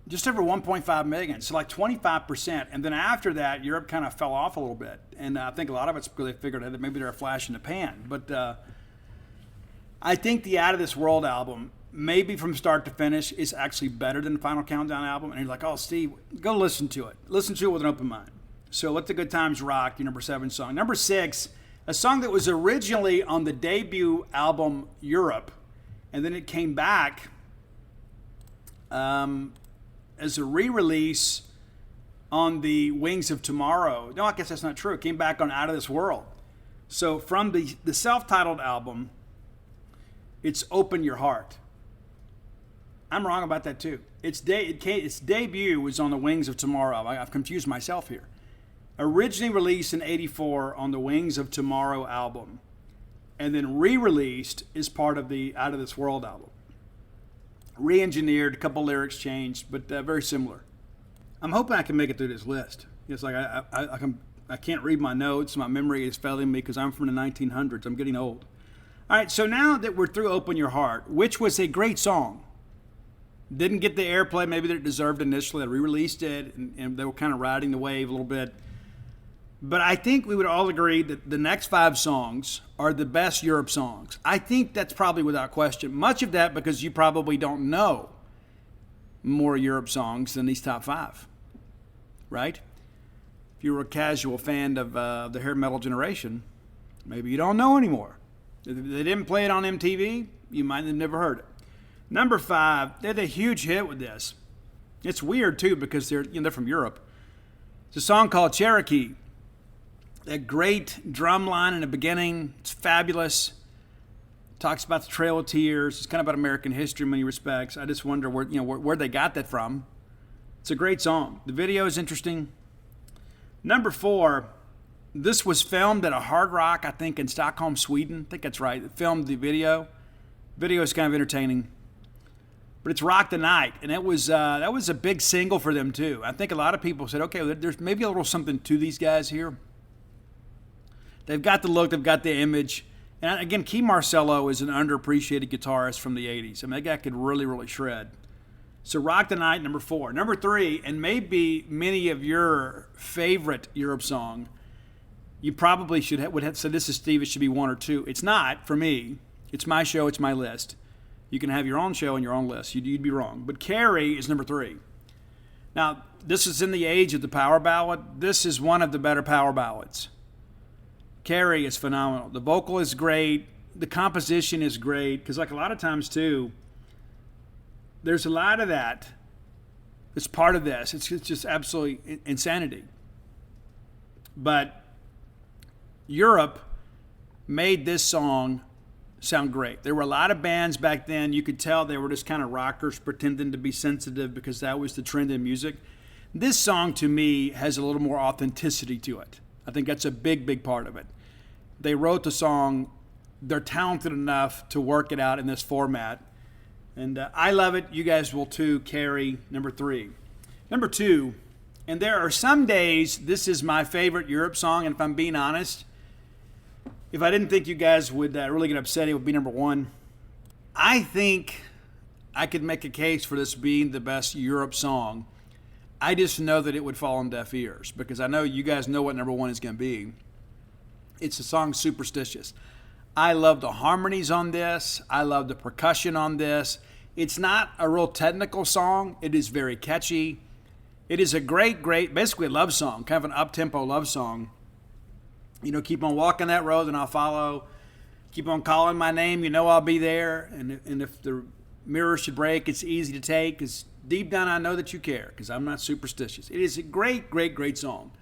just over 1.5 million, so like 25%. And then after that, Europe kind of fell off a little bit. And I think a lot of it's because they figured that maybe they're a flash in the pan. But I think the Out of This World album, maybe from start to finish, is actually better than the Final Countdown album. And you're like, oh, Steve, go listen to it. Listen to it with an open mind. So Let the Good Times Rock, your number 7 song. Number 6, a song that was originally on the debut album Europe, and then it came back as a re-release on the Wings of Tomorrow. No, I guess that's not true. It came back on Out of This World. So from the self-titled album, it's Open Your Heart. I'm wrong about that too. Its debut was on the Wings of Tomorrow. I've confused myself here. Originally released in '84 on the Wings of Tomorrow album, and then re-released as part of the Out of This World album. Re-engineered, a couple lyrics changed, but very similar. I'm hoping I can make it through this list. It's like I can't read my notes. My memory is failing me because I'm from the 1900s. I'm getting old. All right, so now that we're through Open Your Heart, which was a great song, didn't get the airplay maybe that it deserved initially. They re-released it, and they were kind of riding the wave a little bit. But I think we would all agree that the next 5 songs are the best Europe songs. I think that's probably without question. Much of that because you probably don't know more Europe songs than these top 5, right? If you were a casual fan of the hair metal generation, maybe you don't know anymore. If they didn't play it on MTV, you might have never heard it. Number 5, they had a huge hit with this. It's weird, too, because they're from Europe. It's a song called Cherokee. That great drum line in the beginning, it's fabulous. Talks about the Trail of Tears. It's kind of about American history in many respects. I just wonder where they got that from. It's a great song. The video is interesting. Number 4, this was filmed at a Hard Rock, I think, in Stockholm, Sweden. I think that's right. It filmed the video. Video is kind of entertaining. But it's Rock the Night, and that was a big single for them, too. I think a lot of people said, okay, there's maybe a little something to these guys here. They've got the look, they've got the image. And again, Key Marcello is an underappreciated guitarist from the 80s. I mean, that guy could really, really shred. So Rock the Night, number 4. Number 3, and maybe many of your favorite Europe song, you probably would have said, this is Steve, it should be 1 or 2. It's not, for me. It's my show, it's my list. You can have your own show and your own list. You'd be wrong. But Carrie is number 3. Now, this is in the age of the power ballad. This is one of the better power ballads. Carrie is phenomenal. The vocal is great. The composition is great. Because like a lot of times, too, there's a lot of that. It's part of this. It's just absolutely insanity. But Europe made this song sound great. There were a lot of bands back then, you could tell they were just kind of rockers pretending to be sensitive because that was the trend in music. This song, to me, has a little more authenticity to it. I think that's a big, big part of it. They wrote the song. They're talented enough to work it out in this format. And I love it. You guys will too. Carrie, number 3. Number 2, and there are some days this is my favorite Europe song, and if I'm being honest, if I didn't think you guys would really get upset, it would be number 1. I think I could make a case for this being the best Europe song. I just know that it would fall on deaf ears because I know you guys know what number 1 is going to be. It's the song Superstitious. I love the harmonies on this. I love the percussion on this. It's not a real technical song. It is very catchy. It is a great, basically a love song, kind of an up-tempo love song. You know, keep on walking that road and I'll follow. Keep on calling my name, you know I'll be there. And if the mirror should break, it's easy to take because deep down I know that you care because I'm not superstitious. It is a great, great song.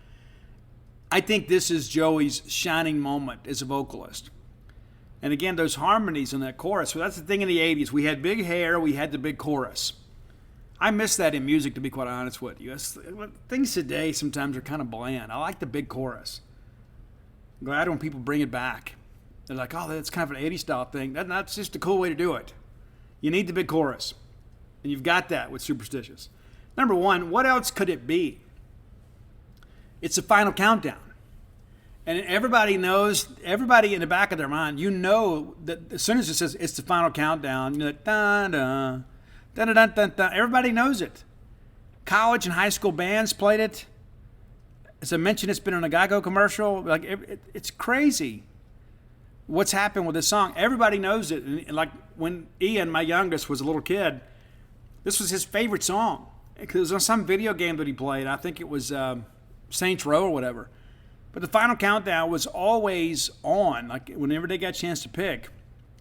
I think this is Joey's shining moment as a vocalist. And again, those harmonies in that chorus. So that's the thing in the 80s. We had big hair, we had the big chorus. I miss that in music, to be quite honest with you. Things today sometimes are kind of bland. I like the big chorus. I'm glad when people bring it back. They're like, oh, that's kind of an 80s style thing. That's just a cool way to do it. You need the big chorus. And you've got that with Superstitious. Number 1, what else could it be? It's the final countdown. And everybody knows, everybody in the back of their mind, you know that as soon as it says it's the final countdown, you're like, da-da, da-da-da-da-da. Everybody knows it. College and high school bands played it. As I mentioned, it's been in a Geico commercial. Like it's crazy what's happened with this song. Everybody knows it. And like when Ian, my youngest, was a little kid, this was his favorite song. Because it was on some video game that he played. I think it was Saints Row or whatever. But the final countdown was always on, like whenever they got a chance to pick.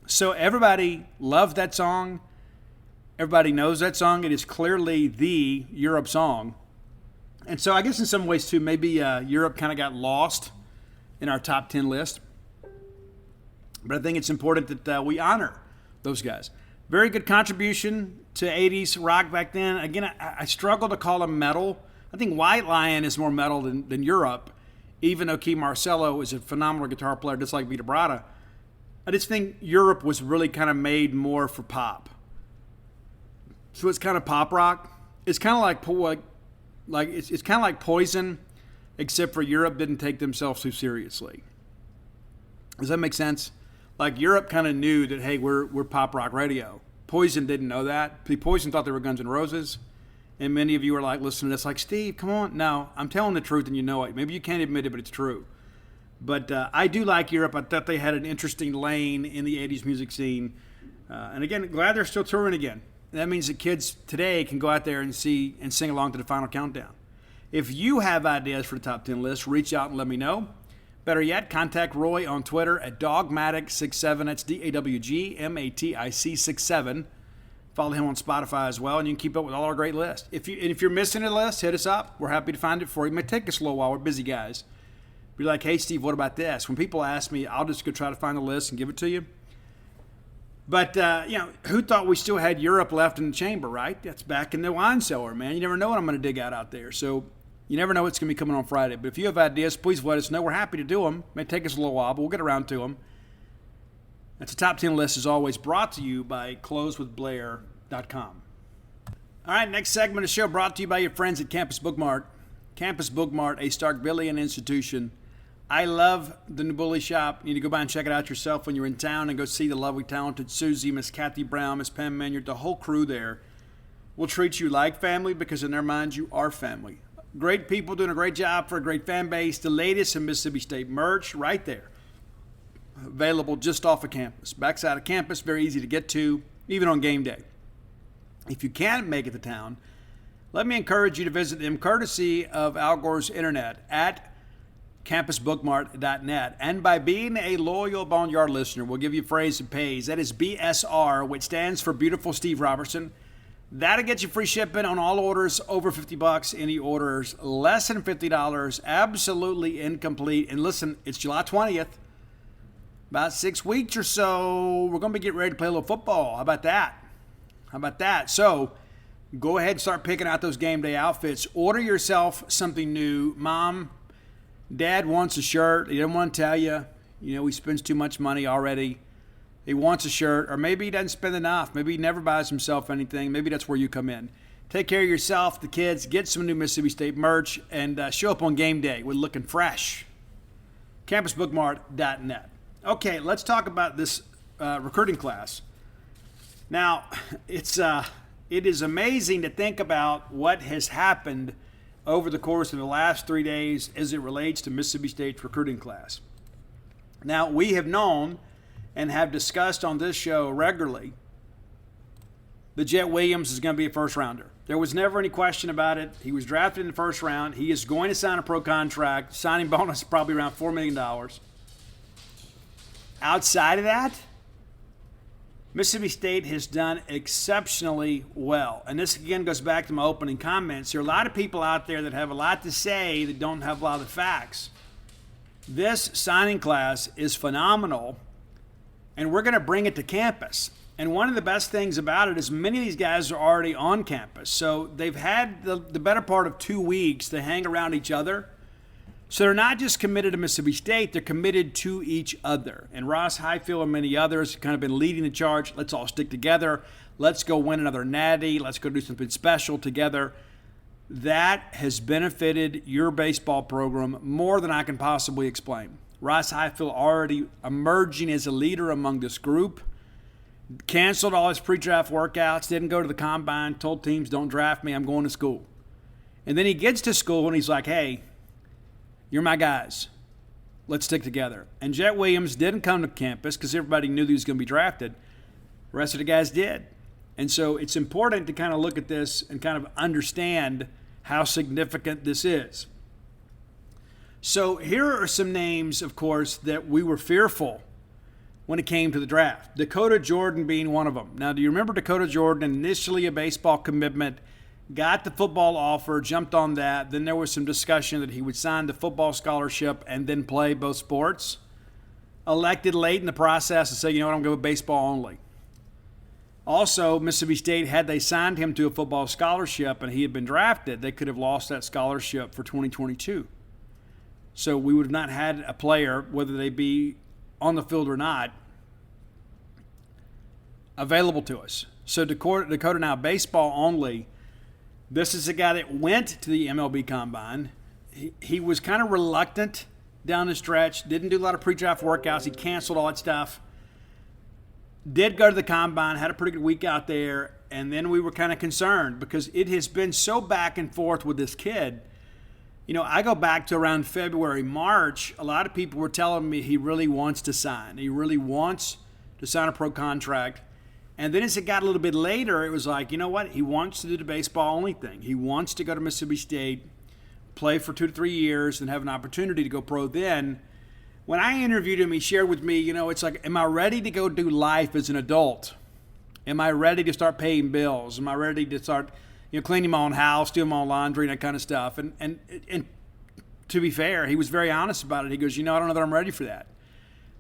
So everybody loved that song. Everybody knows that song. It is clearly the Europe song. And so I guess in some ways, too, maybe Europe kind of got lost in our top 10 list. But I think it's important that we honor those guys. Very good contribution to 80s rock back then. Again, I struggle to call them metal. I think White Lion is more metal than Europe, even though Key Marcello is a phenomenal guitar player, just like Vita Bratta. I just think Europe was really kind of made more for pop. So it's kind of pop rock. It's kind of like it's kind of like Poison, except for Europe didn't take themselves too seriously. Does that make sense? Like Europe kind of knew that, hey, we're pop rock radio. Poison didn't know that. Poison thought they were Guns N' Roses. And many of you are like listening to this like, Steve, come on. No, I'm telling the truth and you know it. Maybe you can't admit it, but it's true. But I do like Europe. I thought they had an interesting lane in the 80s music scene. And again, glad they're still touring again. That means that kids today can go out there and see and sing along to the final countdown. If you have ideas for the top 10 list, reach out and let me know. Better yet, contact Roy on Twitter at Dogmatic67. That's DAWGMATIC67. Follow him on Spotify as well, and you can keep up with all our great lists. If you're missing a list, hit us up. We're happy to find it for you. It may take us a little while. We're busy guys. Be like, hey, Steve, what about this? When people ask me, I'll just go try to find the list and give it to you. But, who thought we still had Europe left in the chamber, right? That's back in the wine cellar, man. You never know what I'm going to dig out there. So you never know what's going to be coming on Friday. But if you have ideas, please let us know. We're happy to do them. It may take us a little while, but we'll get around to them. That's the top 10 list, as always, brought to you by closewithblair.com. All right, next segment of the show brought to you by your friends at Campus Bookmart. Campus Bookmart, a Starkvillian institution. I love the Nabuli shop. You need to go by and check it out yourself when you're in town and go see the lovely, talented Susie, Miss Kathy Brown, Miss Pam Maynard, the whole crew there. Will treat you like family because in their minds you are family. Great people doing a great job for a great fan base. The latest in Mississippi State merch right there. Available just off of campus. Backside of campus, very easy to get to, even on game day. If you can't make it to town, let me encourage you to visit them courtesy of Al Gore's Internet at campusbookmart.net. And by being a loyal Boneyard listener, we'll give you a phrase that pays. That is BSR, which stands for Beautiful Steve Robertson. That'll get you free shipping on all orders over $50. Any orders less than $50, absolutely incomplete. And listen, it's July 20th. about 6 weeks or so, we're going to be getting ready to play a little football. How about that? So go ahead and start picking out those game day outfits. Order yourself something new. Mom, Dad wants a shirt. He doesn't want to tell you. He spends too much money already. He wants a shirt, or maybe he doesn't spend enough. Maybe he never buys himself anything. Maybe that's where you come in. Take care of yourself, the kids, get some new Mississippi State merch, and show up on game day with looking fresh. CampusBookmart.net. Okay, let's talk about this recruiting class. Now, it is amazing to think about what has happened over the course of the last 3 days as it relates to Mississippi State's recruiting class. Now, we have known and have discussed on this show regularly that Jet Williams is going to be a first-rounder. There was never any question about it. He was drafted in the first round. He is going to sign a pro contract. Signing bonus probably around $4 million. Outside of that, Mississippi State has done exceptionally well. And this, again, goes back to my opening comments. There are a lot of people out there that have a lot to say that don't have a lot of the facts. This signing class is phenomenal, and we're going to bring it to campus. And one of the best things about it is many of these guys are already on campus. So they've had the better part of 2 weeks to hang around each other. So they're not just committed to Mississippi State, they're committed to each other. And Ross Highfield and many others have kind of been leading the charge. Let's all stick together. Let's go win another natty. Let's go do something special together. That has benefited your baseball program more than I can possibly explain. Ross Highfield already emerging as a leader among this group. Canceled all his pre-draft workouts, didn't go to the combine, told teams, don't draft me, I'm going to school. And then he gets to school and he's like, hey, you're my guys. Let's stick together. And Jet Williams didn't come to campus because everybody knew that he was going to be drafted. The rest of the guys did. And so it's important to kind of look at this and kind of understand how significant this is. So here are some names, of course, that we were fearful when it came to the draft. Dakota Jordan being one of them. Now, do you remember Dakota Jordan, initially a baseball commitment, got the football offer, jumped on that. Then there was some discussion that he would sign the football scholarship and then play both sports. Elected late in the process to say, I'm going to go with baseball only. Also, Mississippi State, had they signed him to a football scholarship and he had been drafted, they could have lost that scholarship for 2022. So we would have not had a player, whether they be on the field or not, available to us. So Dakota now baseball only. This is a guy that went to the MLB Combine. He was kind of reluctant down the stretch, didn't do a lot of pre-draft workouts. He canceled all that stuff. Did go to the Combine, had a pretty good week out there, and then we were kind of concerned because it has been so back and forth with this kid. I go back to around February, March, a lot of people were telling me he really wants to sign. He really wants to sign a pro contract. And then as it got a little bit later, it was like, you know what? He wants to do the baseball only thing. He wants to go to Mississippi State, play for 2 to 3 years, and have an opportunity to go pro then. When I interviewed him, he shared with me, it's like, am I ready to go do life as an adult? Am I ready to start paying bills? Am I ready to start cleaning my own house, doing my own laundry, and that kind of stuff? And to be fair, he was very honest about it. He goes, I don't know that I'm ready for that.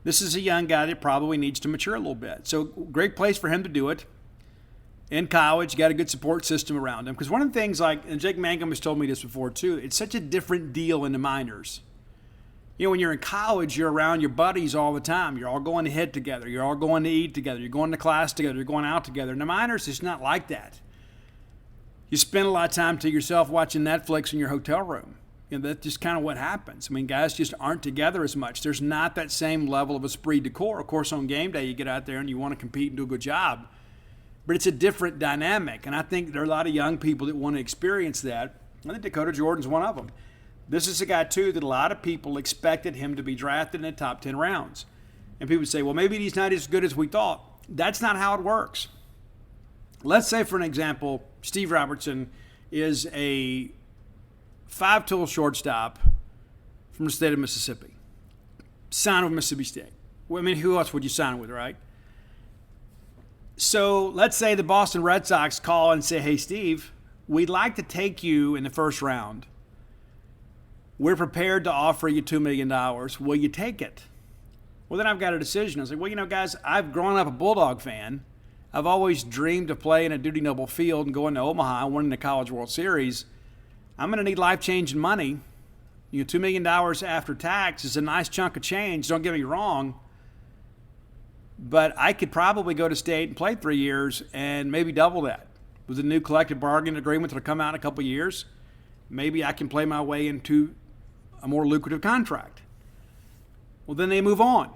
This is a young guy that probably needs to mature a little bit. So great place for him to do it. In college, got a good support system around him. Because one of the things, and Jake Mangum has told me this before too, it's such a different deal in the minors. When you're in college, you're around your buddies all the time. You're all going to hit together. You're all going to eat together. You're going to class together. You're going out together. In the minors, it's not like that. You spend a lot of time to yourself watching Netflix in your hotel room. That's just kind of what happens. Guys just aren't together as much. There's not that same level of esprit de corps. Of course, on game day, you get out there and you want to compete and do a good job. But it's a different dynamic. And I think there are a lot of young people that want to experience that. I think Dakota Jordan's one of them. This is a guy, too, that a lot of people expected him to be drafted in the top 10 rounds. And people say, well, maybe he's not as good as we thought. That's not how it works. Let's say, for an example, Steve Robertson is a 5-tool shortstop from the state of Mississippi. Signed with Mississippi State. Who else would you sign with, right? So let's say the Boston Red Sox call and say, hey, Steve, we'd like to take you in the first round. We're prepared to offer you $2 million. Will you take it? Well, then I've got a decision. I was like, well, guys, I've grown up a Bulldog fan. I've always dreamed of playing at Dudy Noble Field and going to Omaha and winning the College World Series. I'm going to need life-changing money. $2 million after tax is a nice chunk of change, don't get me wrong. But I could probably go to state and play 3 years and maybe double that. With a new collective bargaining agreement that'll come out in a couple of years, maybe I can play my way into a more lucrative contract. Well, then they move on.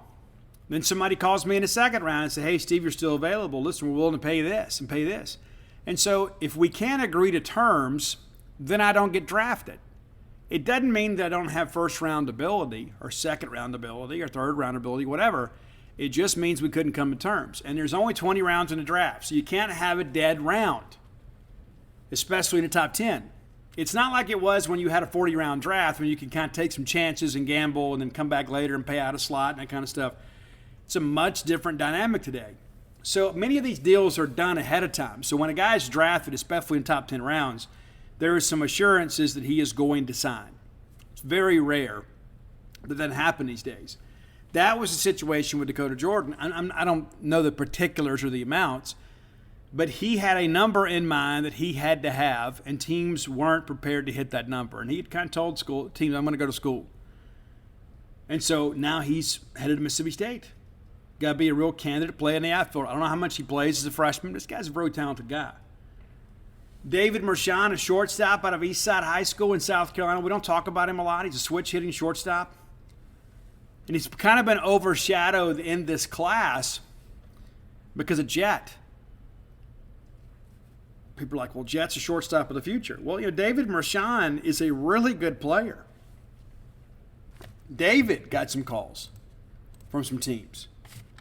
Then somebody calls me in the second round and says, hey, Steve, you're still available. Listen, we're willing to pay this and pay this. And so if we can't agree to terms, then I don't get drafted. It doesn't mean that I don't have first-round ability or second-round ability or third-round ability, whatever. It just means we couldn't come to terms. And there's only 20 rounds in the draft, so you can't have a dead round, especially in the top 10. It's not like it was when you had a 40-round draft when you could kind of take some chances and gamble and then come back later and pay out a slot and that kind of stuff. It's a much different dynamic today. So many of these deals are done ahead of time. So when a guy's drafted, especially in top 10 rounds, there is some assurances that he is going to sign. It's very rare that that happen these days. That was the situation with Dakota Jordan. I don't know the particulars or the amounts, but he had a number in mind that he had to have, and teams weren't prepared to hit that number. And he had kind of told teams, I'm going to go to school. And so now he's headed to Mississippi State. Got to be a real candidate to play in the outfield. I don't know how much he plays as a freshman. This guy's a very talented guy. David Mershon, a shortstop out of Eastside High School in South Carolina. We don't talk about him a lot. He's a switch-hitting shortstop. And he's kind of been overshadowed in this class because of Jet. People are like, well, Jet's a shortstop of the future. Well, David Mershon is a really good player. David got some calls from some teams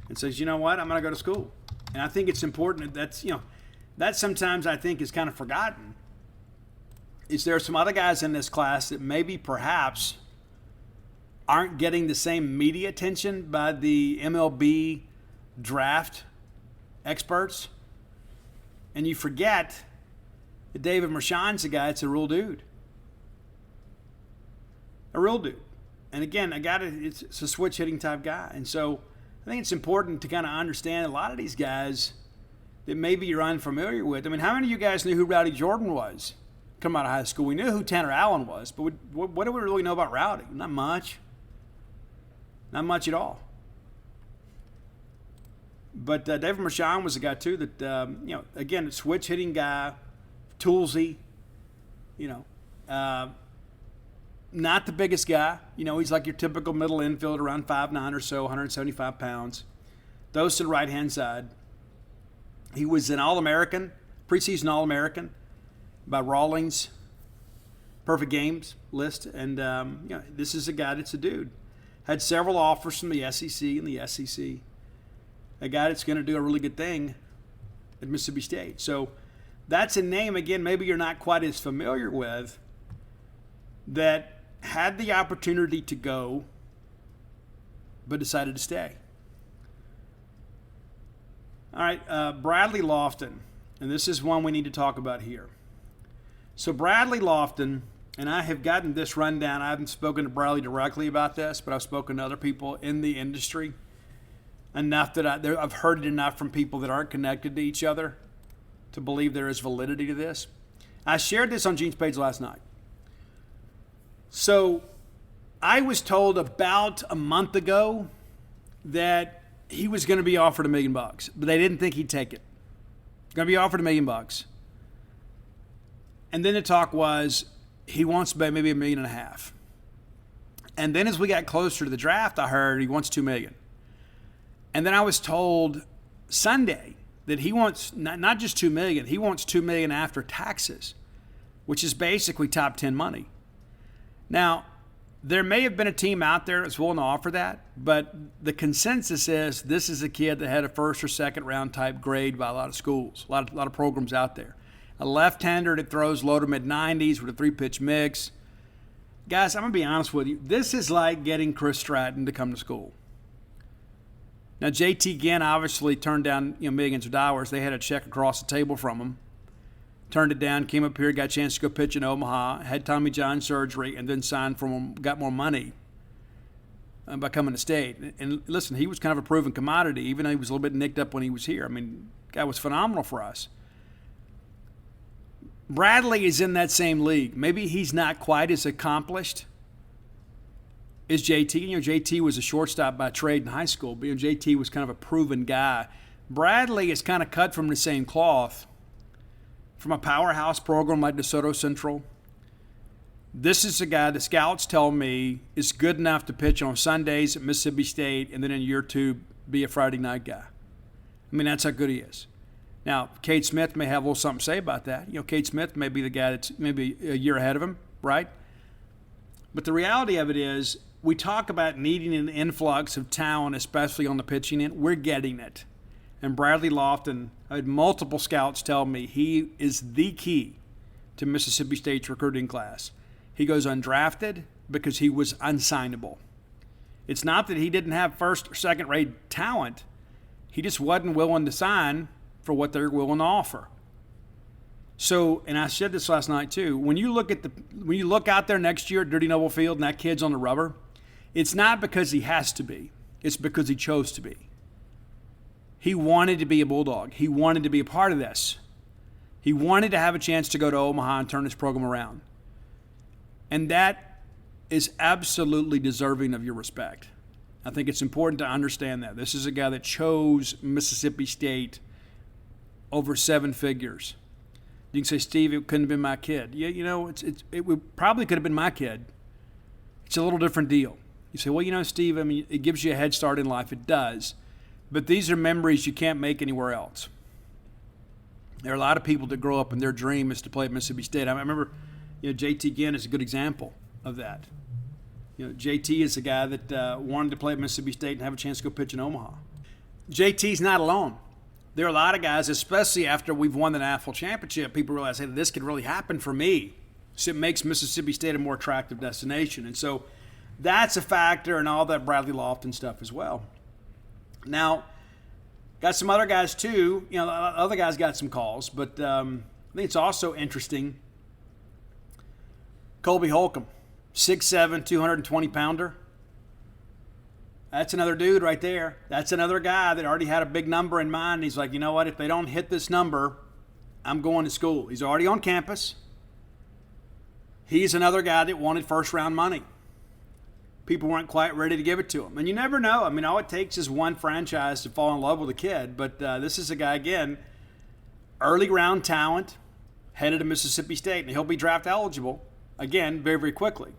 and says, you know what, I'm going to go to school. And I think it's important that sometimes I think is kind of forgotten. Is there some other guys in this class that maybe perhaps aren't getting the same media attention by the MLB draft experts? And you forget that David Mershon's a guy that's a real dude. A real dude. And again, it's a switch-hitting type guy. And so I think it's important to kind of understand a lot of these guys that maybe you're unfamiliar with. I mean, how many of you guys knew who Rowdy Jordan was coming out of high school? We knew who Tanner Allen was, but what do we really know about Rowdy? Not much. Not much at all. But David Mershon was a guy, too, that, again, a switch-hitting guy, toolsy, not the biggest guy. He's like your typical middle infielder, around 5'9" or so, 175 pounds. Those to the right-hand side. He was an All-American, preseason All-American by Rawlings Perfect Games list. And, this is a guy that's a dude. Had several offers from the SEC and the SEC. A guy that's going to do a really good thing at Mississippi State. So that's a name, again, maybe you're not quite as familiar with, that had the opportunity to go but decided to stay. All right, Bradley Lofton, and this is one we need to talk about here. So Bradley Lofton, and I have gotten this rundown. I haven't spoken to Bradley directly about this, but I've spoken to other people in the industry enough that I've heard it enough from people that aren't connected to each other to believe there is validity to this. I shared this on Gene's page last night. So I was told about a month ago that he was going to be offered $1 million, but they didn't think he'd take it. Going to be offered $1 million. And then the talk was he wants maybe $1.5 million. And then as we got closer to the draft, I heard he wants $2 million. And then I was told Sunday that he wants not just $2 million, he wants $2 million after taxes, which is basically top 10 money. Now, there may have been a team out there that's willing to offer that, but the consensus is this is a kid that had a first or second round type grade by a lot of schools, a lot of programs out there. A left-hander that throws low to mid-90s with a 3-pitch mix. Guys, I'm going to be honest with you. This is like getting Chris Stratton to come to school. Now, JT Ginn obviously turned down millions of dollars. They had a check across the table from him. Turned it down, came up here, got a chance to go pitch in Omaha, had Tommy John surgery, and then signed for him, got more money. by coming to state. And listen, he was kind of a proven commodity, even though he was a little bit nicked up when he was here. I mean, guy was phenomenal for us. Bradley is in that same league. Maybe he's not quite as accomplished as JT. You know, JT was a shortstop by trade in high school, but JT was kind of a proven guy. Bradley is kind of cut from the same cloth, from a powerhouse program like DeSoto Central. This is a guy the scouts tell me is good enough to pitch on Sundays at Mississippi State and then in year 2 be a Friday night guy. I mean, that's how good he is. Now, Cade Smith may have a little something to say about that. You know, Cade Smith may be the guy that's maybe a year ahead of him, right? But the reality of it is we talk about needing an influx of talent, especially on the pitching end. We're getting it. And Bradley Lofton, I had multiple scouts tell me he is the key to Mississippi State's recruiting class. He goes undrafted because he was unsignable. It's not that he didn't have first or second rate talent. He just wasn't willing to sign for what they're willing to offer. So, and I said this last night too, when you look out there next year at Dirty Noble Field and that kid's on the rubber, it's not because he has to be. It's because he chose to be. He wanted to be a Bulldog. He wanted to be a part of this. He wanted to have a chance to go to Omaha and turn his program around. And that is absolutely deserving of your respect. I think it's important to understand that. This is a guy that chose Mississippi State over 7 figures. You can say, Steve, it couldn't have been my kid. Yeah, you know, it probably could have been my kid. It's a little different deal. You say, well, you know, Steve, I mean, it gives you a head start in life. It does. But these are memories you can't make anywhere else. There are a lot of people that grow up and their dream is to play at Mississippi State. I remember, you know, JT Ginn is a good example of that. You know, JT is a guy that wanted to play at Mississippi State and have a chance to go pitch in Omaha. JT's not alone. There are a lot of guys, especially after we've won the national championship, people realize, hey, this could really happen for me. So it makes Mississippi State a more attractive destination. And so that's a factor in all that Bradley Lofton stuff as well. Now, got some other guys too. You know, other guys got some calls, but I think it's also interesting. Colby Holcomb, 6'7", 220-pounder. That's another dude right there. That's another guy that already had a big number in mind. He's like, you know what? If they don't hit this number, I'm going to school. He's already on campus. He's another guy that wanted first-round money. People weren't quite ready to give it to him. And you never know. I mean, all it takes is one franchise to fall in love with a kid. But this is a guy, again, early-round talent, headed to Mississippi State. And he'll be draft eligible, again, very, very quickly.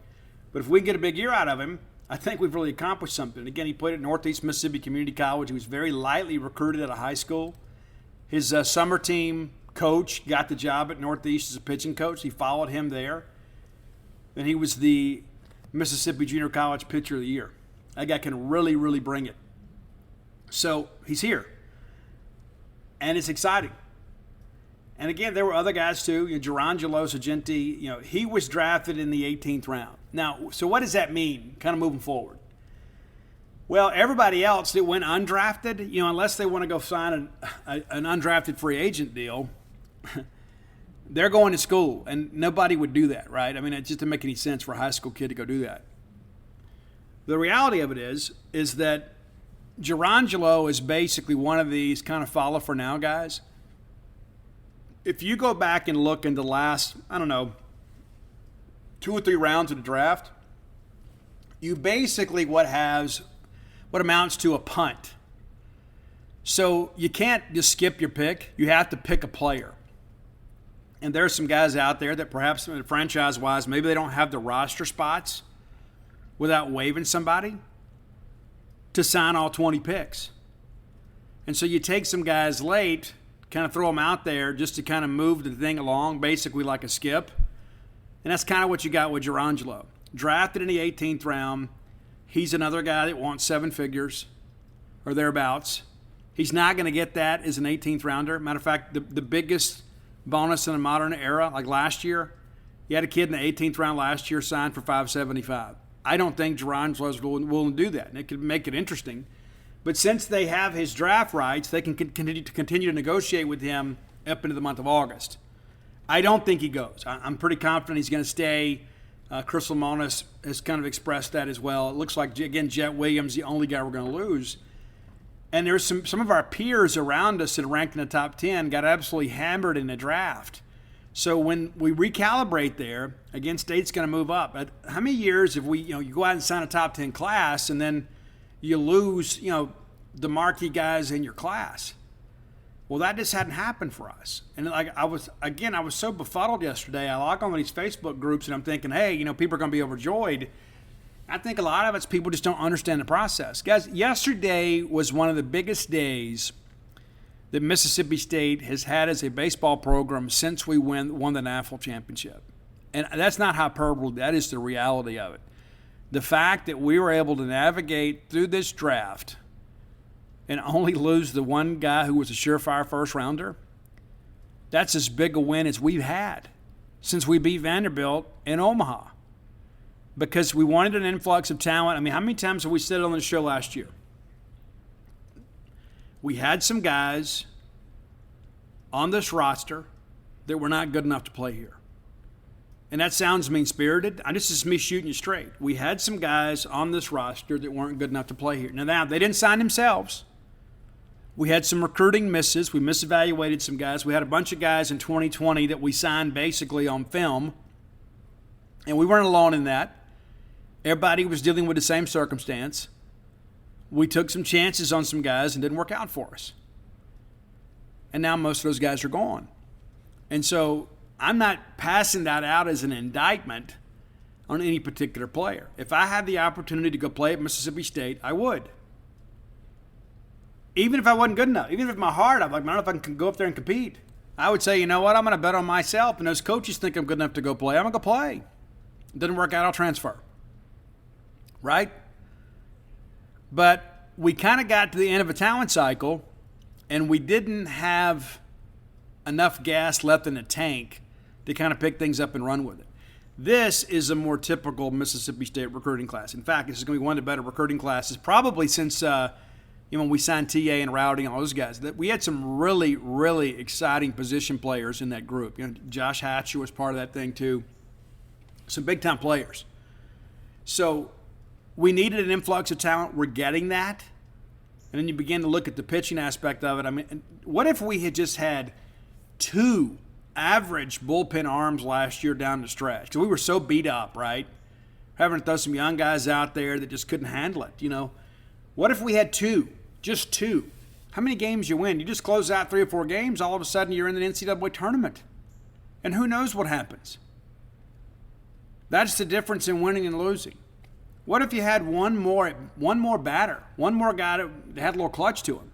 But if we can get a big year out of him, I think we've really accomplished something. Again, he played at Northeast Mississippi Community College. He was very lightly recruited out of high school. His summer team coach got the job at Northeast as a pitching coach. He followed him there. And he was the Mississippi Junior College Pitcher of the Year. That guy can really, really bring it. So he's here. And it's exciting. And again, there were other guys too. You know, Gerangelo Sagenti, you know, he was drafted in the 18th round. Now, so what does that mean, kind of moving forward? Well, everybody else that went undrafted, you know, unless they want to go sign an undrafted free agent deal, they're going to school, and nobody would do that, right? I mean, it just doesn't make any sense for a high school kid to go do that. The reality of it is that Gerangelo is basically one of these kind of follow for now guys. If you go back and look in the last, 2 or 3 rounds of the draft, you basically what amounts to a punt. So you can't just skip your pick. You have to pick a player. And there's some guys out there that perhaps franchise-wise, maybe they don't have the roster spots without waiving somebody to sign all 20 picks. And so you take some guys late, kind of throw them out there just to kind of move the thing along, basically like a skip. And that's kind of what you got with Gerangelo. Drafted in the 18th round. He's another guy that wants 7 figures or thereabouts. He's not going to get that as an 18th rounder. Matter of fact, the biggest bonus in the modern era, like last year, you had a kid in the 18th round last year signed for $575. I don't think Gerangelo's willing to do that, and it could make it interesting. But since they have his draft rights, they can continue to negotiate with him up into the month of August. I don't think he goes. I'm pretty confident he's going to stay. Chris Lemonis has kind of expressed that as well. It looks like, again, Jet Williams, the only guy we're going to lose. And there's some of our peers around us that are ranked in the top 10 got absolutely hammered in the draft. So when we recalibrate there, again, State's going to move up. But how many years have we, you go out and sign a top 10 class and then you lose, the marquee guys in your class? Well, that just hadn't happened for us. And I was so befuddled yesterday. I log on these Facebook groups and I'm thinking, hey, people are going to be overjoyed. I think a lot of it's people just don't understand the process. Guys, yesterday was one of the biggest days that Mississippi State has had as a baseball program since we won the national championship. And that's not hyperbole. That is the reality of it. The fact that we were able to navigate through this draft and only lose the one guy who was a surefire first rounder, that's as big a win as we've had since we beat Vanderbilt in Omaha. Because we wanted an influx of talent. I mean, how many times have we said it on the show last year? We had some guys on this roster that were not good enough to play here. And that sounds mean-spirited. This is me shooting you straight. We had some guys on this roster that weren't good enough to play here. Now, they didn't sign themselves. We had some recruiting misses. We misevaluated some guys. We had a bunch of guys in 2020 that we signed basically on film. And we weren't alone in that. Everybody was dealing with the same circumstance. We took some chances on some guys and didn't work out for us. And now most of those guys are gone. And so I'm not passing that out as an indictment on any particular player. If I had the opportunity to go play at Mississippi State, I would. Even if I wasn't good enough, even if my heart, I'm like, I don't know if I can go up there and compete. I would say, you know what, I'm going to bet on myself. And those coaches think I'm good enough to go play. I'm going to go play. It didn't work out, I'll transfer. Right? But we kind of got to the end of a talent cycle, and we didn't have enough gas left in the tank to kind of pick things up and run with it. This is a more typical Mississippi State recruiting class. In fact, this is going to be one of the better recruiting classes probably since when we signed TA and Rowdy and all those guys. We had some really, really exciting position players in that group. Josh Hatcher was part of that thing too. Some big-time players. So we needed an influx of talent. We're getting that. And then you begin to look at the pitching aspect of it. I mean, what if we had just had 2 average bullpen arms last year down the stretch? Because we were so beat up, right? Having to throw some young guys out there that just couldn't handle it, What if we had 2? Just 2. How many games you win? You just close out 3 or 4 games, all of a sudden you're in the NCAA tournament. And who knows what happens? That's the difference in winning and losing. What if you had one more batter, one more guy that had a little clutch to him?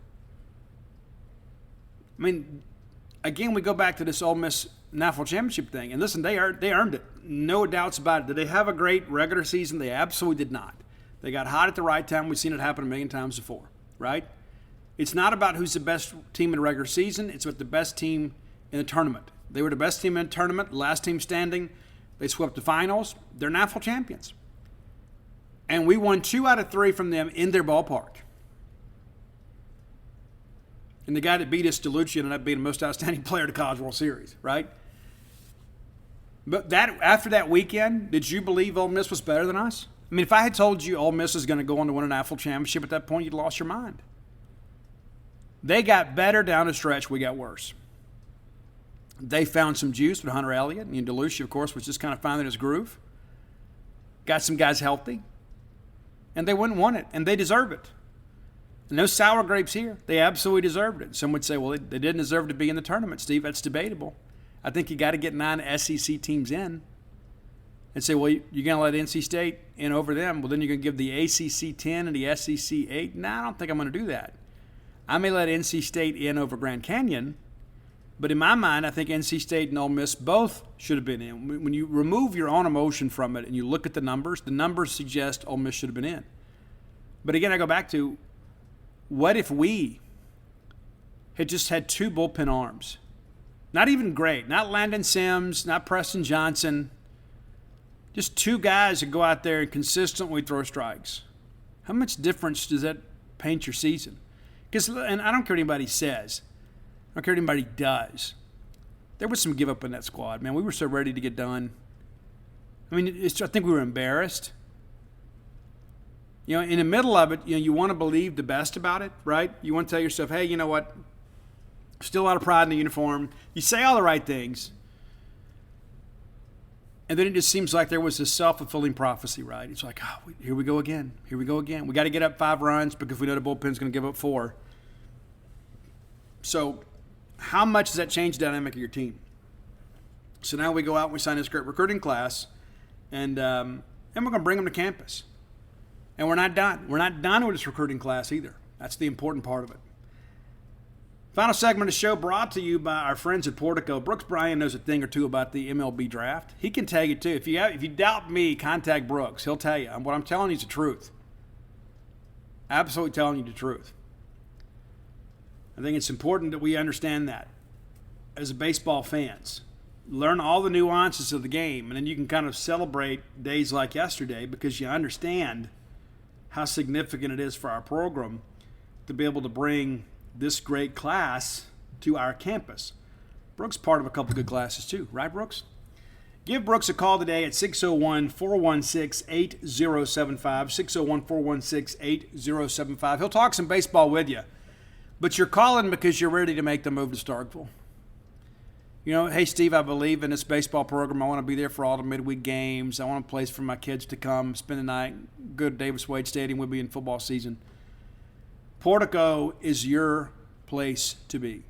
I mean, again, we go back to this Ole Miss national championship thing, and listen, they earned it. No doubts about it. Did they have a great regular season? They absolutely did not. They got hot at the right time. We've seen it happen a million times before, right? It's not about who's the best team in the regular season. It's about the best team in the tournament. They were the best team in the tournament, last team standing. They swept the finals. They're national champions. And we won 2 out of 3 from them in their ballpark. And the guy that beat us, DeLucia, ended up being the most outstanding player to College World Series, right? But after that weekend, did you believe Ole Miss was better than us? I mean, if I had told you Ole Miss is going to go on to win a national championship at that point, you'd lost your mind. They got better down the stretch. We got worse. They found some juice with Hunter Elliott. And DeLucia, of course, was just kind of finding his groove. Got some guys healthy. And they wouldn't want it. And they deserve it. No sour grapes here. They absolutely deserved it. Some would say, well, they didn't deserve to be in the tournament, Steve. That's debatable. I think you got to get 9 SEC teams in. And say, well, you're going to let NC State in over them. Well, then you're going to give the ACC 10 and the SEC 8. No, I don't think I'm going to do that. I may let NC State in over Grand Canyon. But in my mind, I think NC State and Ole Miss both should have been in. When you remove your own emotion from it and you look at the numbers suggest Ole Miss should have been in. But again, I go back to, what if we had just had 2 bullpen arms? Not even great. Not Landon Sims, not Preston Johnson. Just 2 guys that go out there and consistently throw strikes. How much difference does that paint your season? And I don't care what anybody says. I don't care what anybody does. There was some give up in that squad, man. We were so ready to get done. I mean, I think we were embarrassed. You know, in the middle of it, you want to believe the best about it, right? You want to tell yourself, hey, you know what? Still a lot of pride in the uniform. You say all the right things. And then it just seems like there was this self-fulfilling prophecy, right? It's like, oh, here we go again. Here we go again. We got to get up 5 runs because we know the bullpen's going to give up 4. So how much does that change the dynamic of your team? So now we go out and we sign this great recruiting class, and we're going to bring them to campus. And we're not done. We're not done with this recruiting class either. That's the important part of it. Final segment of the show brought to you by our friends at Portico. Brooks Bryan knows a thing or two about the MLB draft. He can tell you too. If you doubt me, contact Brooks. He'll tell you. What I'm telling you is the truth. Absolutely telling you the truth. I think it's important that we understand that as baseball fans. Learn all the nuances of the game, and then you can kind of celebrate days like yesterday because you understand how significant it is for our program to be able to bring this great class to our campus. Brooks part of a couple good classes too, right, Brooks? Give Brooks a call today at 601-416-8075, 601-416-8075. He'll talk some baseball with you, but you're calling because you're ready to make the move to Starkville. You know, hey, Steve, I believe in this baseball program. I want to be there for all the midweek games. I want a place for my kids to come, spend the night, go to Davis Wade Stadium. We'll be in football season. Portico is your place to be.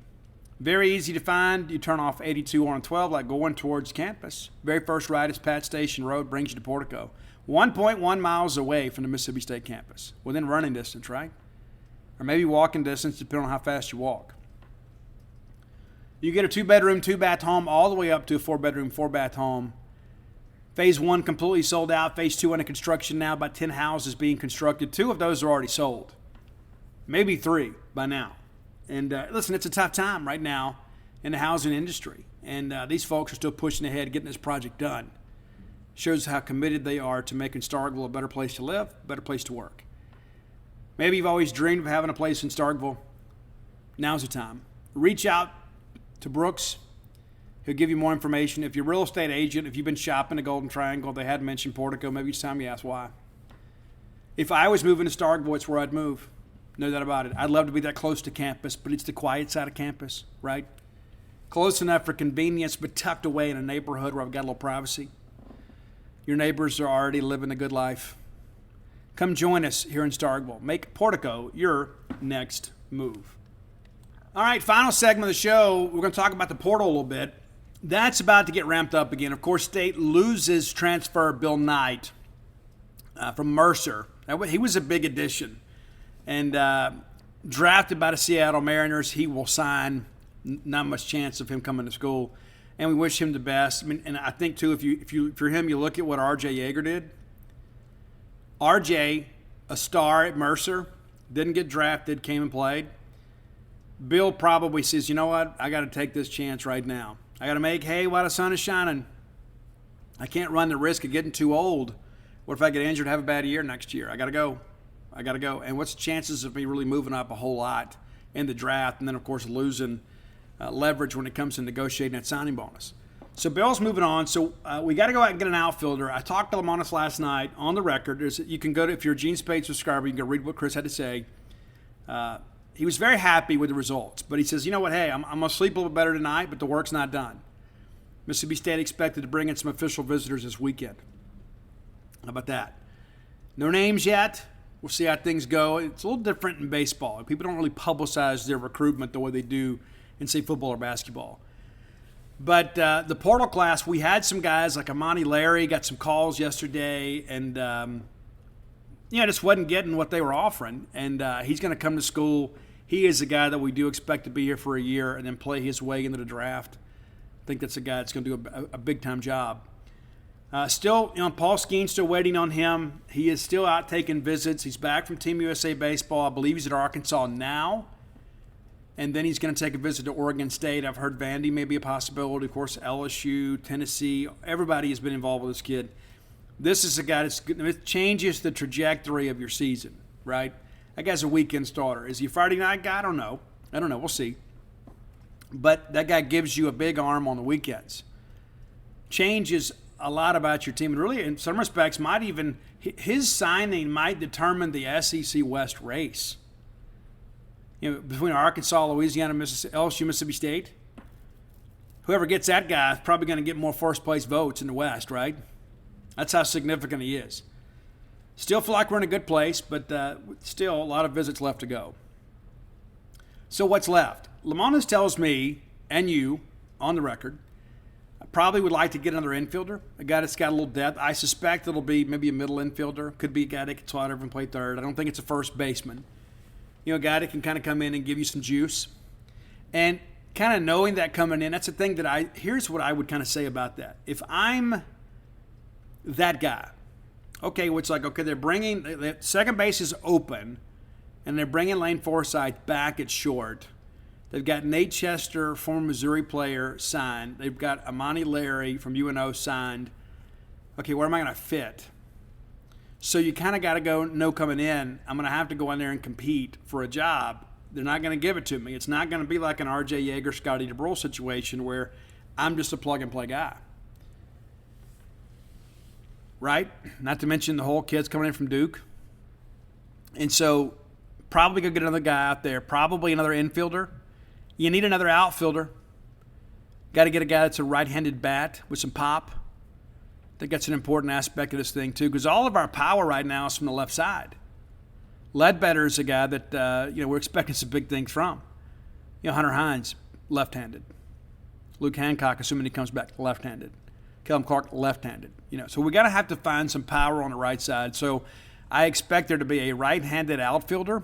Very easy to find. You turn off 82 on 12, like going towards campus. Very first right is Pat Station Road, brings you to Portico. 1.1 miles away from the Mississippi State campus. Within running distance, right? Or maybe walking distance, depending on how fast you walk. You get a 2-bedroom, 2-bath home all the way up to a 4-bedroom, 4-bath home. Phase 1 completely sold out. Phase 2 under construction now. About 10 houses being constructed. 2 of those are already sold. Maybe 3 by now. And listen, it's a tough time right now in the housing industry. And these folks are still pushing ahead, getting this project done. Shows how committed they are to making Starkville a better place to live, a better place to work. Maybe you've always dreamed of having a place in Starkville. Now's the time. Reach out to Brooks. He'll give you more information. If you're a real estate agent, if you've been shopping the Golden Triangle, they had mentioned Portico, maybe it's time you ask why. If I was moving to Starkville, it's where I'd move. No doubt about it. I'd love to be that close to campus, but it's the quiet side of campus, right? Close enough for convenience, but tucked away in a neighborhood where I've got a little privacy. Your neighbors are already living a good life. Come join us here in Starkville. Make Portico your next move. All right, final segment of the show. We're going to talk about the portal a little bit. That's about to get ramped up again. Of course, State loses transfer Bill Knight from Mercer. He was a big addition. And drafted by the Seattle Mariners. He will sign. Not much chance of him coming to school. And we wish him the best. I mean, and I think, too, if you're him, you look at what R.J. Yeager did. R.J., a star at Mercer, didn't get drafted, came and played. Bill probably says, you know what, I got to take this chance right now. I got to make hay while the sun is shining. I can't run the risk of getting too old. What if I get injured and have a bad year next year? I got to go. And what's the chances of me really moving up a whole lot in the draft and then, of course, losing leverage when it comes to negotiating that signing bonus? So Bill's moving on. So we got to go out and get an outfielder. I talked to Lemonis last night on the record. You can go to, if you're a Gene Spade subscriber, you can go read what Chris had to say. He was very happy with the results, but he says, you know what, hey, I'm going to sleep a little better tonight, but the work's not done. Mississippi State expected to bring in some official visitors this weekend. How about that? No names yet. We'll see how things go. It's a little different in baseball. People don't really publicize their recruitment the way they do in, say, football or basketball. But the portal class, we had some guys like Amani Larry, got some calls yesterday, and just wasn't getting what they were offering. And he's going to come to school. He is a guy that we do expect to be here for a year and then play his way into the draft. I think that's a guy that's going to do a big-time job. Still, Paul Skeen's still waiting on him. He is still out taking visits. He's back from Team USA Baseball. I believe he's at Arkansas now. And then he's going to take a visit to Oregon State. I've heard Vandy may be a possibility. Of course, LSU, Tennessee. Everybody has been involved with this kid. This is a guy that changes the trajectory of your season, right? That guy's a weekend starter. Is he a Friday night guy? I don't know. We'll see. But that guy gives you a big arm on the weekends. Changes a lot about your team, and really, in some respects, might even his signing might determine the SEC West race. Between Arkansas, Louisiana, LSU, Mississippi State. Whoever gets that guy is probably going to get more first-place votes in the West, right? That's how significant he is. Still feel like we're in a good place, but still a lot of visits left to go. So what's left? Lemonis tells me, and you, on the record, I probably would like to get another infielder, a guy that's got a little depth. I suspect it'll be maybe a middle infielder. Could be a guy that can slide over and play third. I don't think it's a first baseman. A guy that can kind of come in and give you some juice. And kind of knowing that coming in, that's the thing that here's what I would kind of say about that. If I'm that guy, okay, they're bringing, the second base is open, and they're bringing Lane Forsythe back at short. They've got Nate Chester, former Missouri player, signed. They've got Amani Larry from UNO signed. Okay, where am I going to fit? So you kind of got to know coming in, I'm going to have to go in there and compete for a job. They're not going to give it to me. It's not going to be like an R.J. Yeager, Scotty DeBrule situation where I'm just a plug-and-play guy. Right? Not to mention the whole kids coming in from Duke. And so probably go get another guy out there, probably another infielder. You need another outfielder. Got to get a guy that's a right-handed bat with some pop. I think that's an important aspect of this thing, too, because all of our power right now is from the left side. Ledbetter is a guy that we're expecting some big things from. Hunter Hines, left-handed. Luke Hancock, assuming he comes back, left-handed. Kellum Clark, left-handed. So we got to have to find some power on the right side. So I expect there to be a right-handed outfielder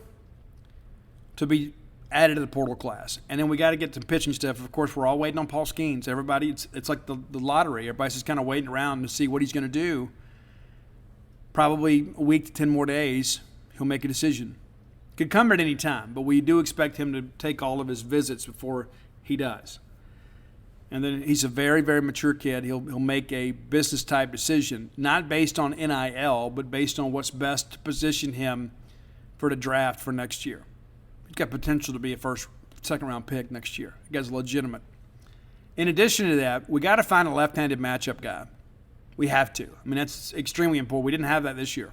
to be added to the portal class. And then we got to get some pitching stuff. Of course, we're all waiting on Paul Skeens. Everybody, it's like the lottery. Everybody's just kind of waiting around to see what he's going to do. Probably a week to 10 more days, he'll make a decision. Could come at any time, but we do expect him to take all of his visits before he does. And then he's a very, very mature kid. He'll make a business-type decision, not based on NIL, but based on what's best to position him for the draft for next year. He's got potential to be a second-round pick next year. The guy's legitimate. In addition to that, we got to find a left-handed matchup guy. We have to. I mean, that's extremely important. We didn't have that this year.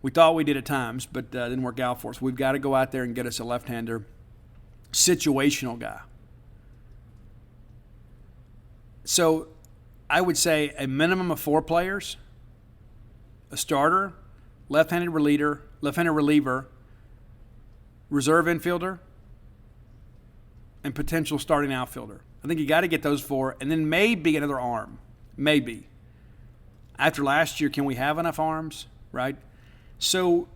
We thought we did at times, but it didn't work out for us. We've got to go out there and get us a left-hander, situational guy. So I would say a minimum of 4 players, a starter, left-handed reliever, reserve infielder, and potential starting outfielder. I think you got to get those 4, and then maybe another arm. Maybe. After last year, can we have enough arms, right? So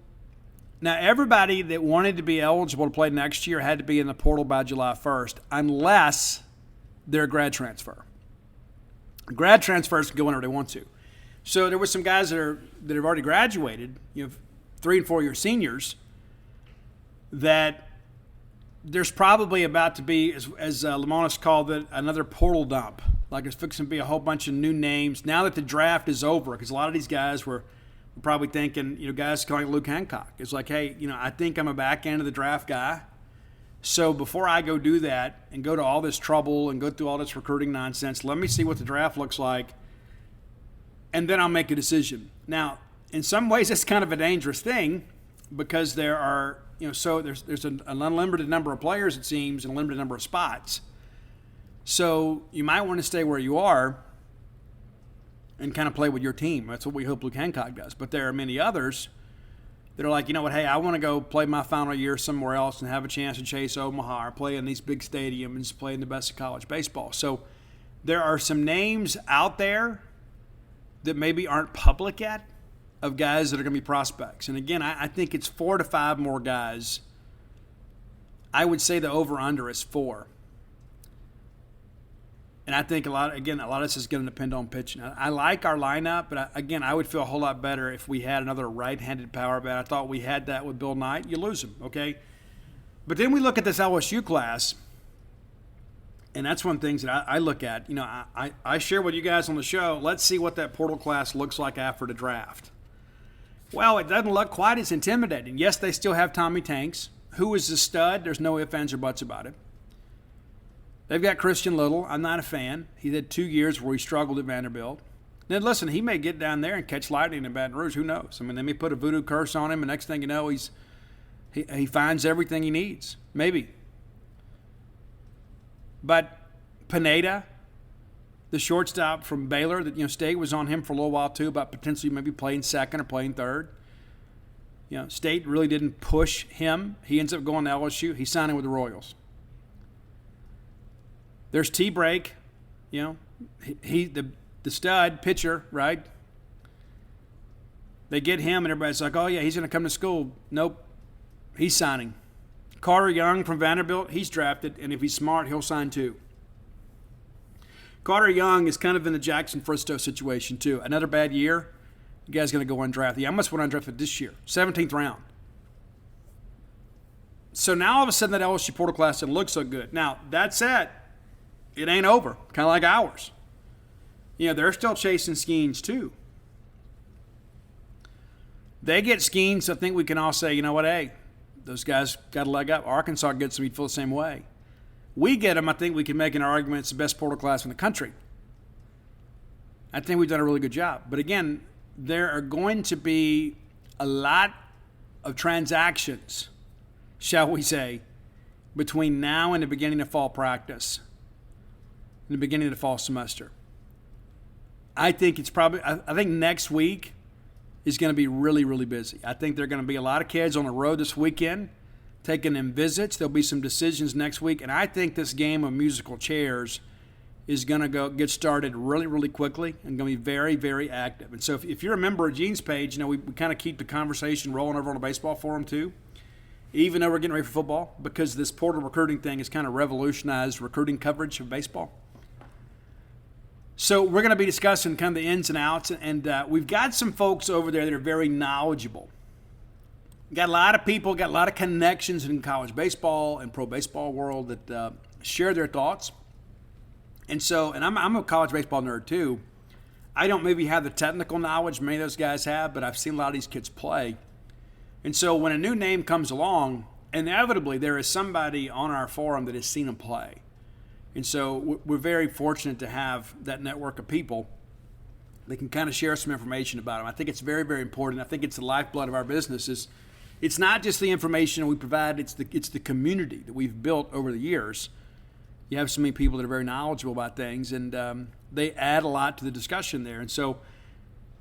now everybody that wanted to be eligible to play next year had to be in the portal by July 1st, unless they're a grad transfer. Grad transfers can go whenever they want to. So there were some guys that have already graduated, 3 and 4 year seniors, that there's probably about to be, as Lemonis called it, another portal dump. Like there's fixing to be a whole bunch of new names now that the draft is over, because a lot of these guys were probably thinking, guys calling Luke Hancock. It's like, hey, I think I'm a back end of the draft guy. So before I go do that and go to all this trouble and go through all this recruiting nonsense, let me see what the draft looks like, and then I'll make a decision. Now, in some ways, that's kind of a dangerous thing because there are, there's an unlimited number of players, it seems, and a limited number of spots. So you might want to stay where you are and kind of play with your team. That's what we hope Luke Hancock does. But there are many others that are like, you know what, hey, I want to go play my final year somewhere else and have a chance to chase Omaha or play in these big stadiums, play in the best of college baseball. So there are some names out there that maybe aren't public yet of guys that are going to be prospects. And again, I think it's 4 to 5 more guys. I would say the over-under is 4. And I think a lot of this is going to depend on pitching. I like our lineup, but I would feel a whole lot better if we had another right-handed power bat. I thought we had that with Bill Knight. You lose him, okay? But then we look at this LSU class, and that's one of the things that I look at. I share with you guys on the show, let's see what that portal class looks like after the draft. Well, it doesn't look quite as intimidating. Yes, they still have Tommy Tanks, who is a stud. There's no ifs, ands, or buts about it. They've got Christian Little. I'm not a fan. He had 2 years where he struggled at Vanderbilt. Then listen, he may get down there and catch lightning in Baton Rouge. Who knows? I mean, they may put a voodoo curse on him, and next thing you know, he finds everything he needs. Maybe. But Pineda, the shortstop from Baylor, that State was on him for a little while too, about potentially maybe playing second or playing third. State really didn't push him. He ends up going to LSU. He's signing with the Royals. There's T-Break, the stud pitcher, right? They get him, and everybody's like, oh, yeah, he's going to come to school. Nope, he's signing. Carter Young from Vanderbilt, he's drafted, and if he's smart, he'll sign too. Carter Young is kind of in the Jackson Fristow situation too. Another bad year, the guy's going to go undrafted. He almost went undrafted this year, 17th round. So now all of a sudden that LSU portal class didn't look so good. Now, that said, it ain't over, kind of like ours. They're still chasing Skeens too. They get Skeens, I think we can all say, you know what, hey, those guys got a leg up. Arkansas gets them, he'd feel the same way. We get them, I think we can make an argument it's the best portal class in the country. I think we've done a really good job. But again, there are going to be a lot of transactions, shall we say, between now and the beginning of fall practice, and the beginning of the fall semester. I think I think next week is going to be really, really busy. I think there are going to be a lot of kids on the road this weekend taking them visits. There'll be some decisions next week. And I think this game of musical chairs is going to get started really, really quickly and going to be very, very active. And so if you're a member of Gene's page, we kind of keep the conversation rolling over on the baseball forum too, even though we're getting ready for football, because this portal recruiting thing has kind of revolutionized recruiting coverage of baseball. So we're going to be discussing kind of the ins and outs, and we've got some folks over there that are very knowledgeable. Got a lot of people, got a lot of connections in college baseball and pro baseball world that share their thoughts. And so, and I'm a college baseball nerd too. I don't maybe have the technical knowledge many of those guys have, but I've seen a lot of these kids play. And so when a new name comes along, inevitably there is somebody on our forum that has seen them play. And so we're very fortunate to have that network of people that can kind of share some information about them. I think it's very, very important. I think it's the lifeblood of our business. It's not just the information we provide, it's the community that we've built over the years. You have so many people that are very knowledgeable about things, and they add a lot to the discussion there. And so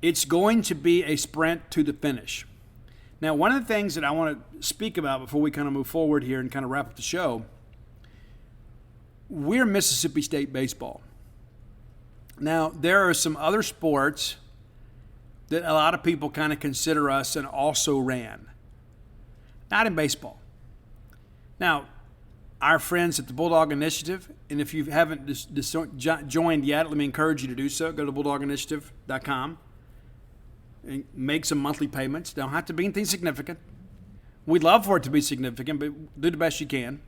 it's going to be a sprint to the finish. Now, one of the things that I want to speak about before we kind of move forward here and kind of wrap up the show, we're Mississippi State baseball. Now, there are some other sports that a lot of people kind of consider us and also ran. Not in baseball. Now, our friends at the Bulldog Initiative, and if you haven't joined yet, let me encourage you to do so. Go to bulldoginitiative.com and make some monthly payments. They don't have to be anything significant. We'd love for it to be significant, but do the best you can.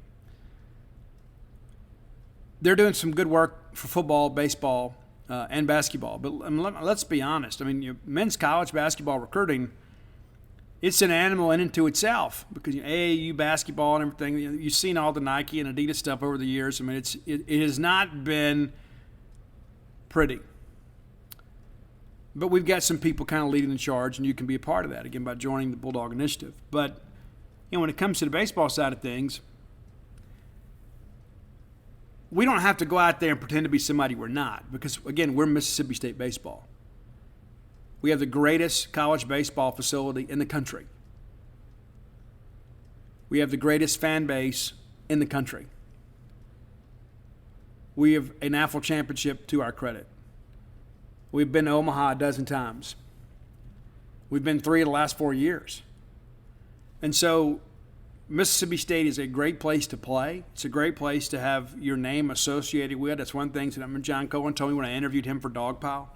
They're doing some good work for football, baseball, and basketball. But let's be honest. I mean, men's college basketball recruiting, it's an animal in and to itself, because AAU basketball and everything, you've seen all the Nike and Adidas stuff over the years. I mean, it has not been pretty. But we've got some people kind of leading the charge, and you can be a part of that, again, by joining the Bulldog Initiative. But when it comes to the baseball side of things, we don't have to go out there and pretend to be somebody we're not, because, again, we're Mississippi State baseball. We have the greatest college baseball facility in the country. We have the greatest fan base in the country. We have a national championship to our credit. We've been to Omaha a dozen times. We've been 3 of the last 4 years. And so Mississippi State is a great place to play. It's a great place to have your name associated with. That's one thing that John Cohen told me when I interviewed him for Dogpile.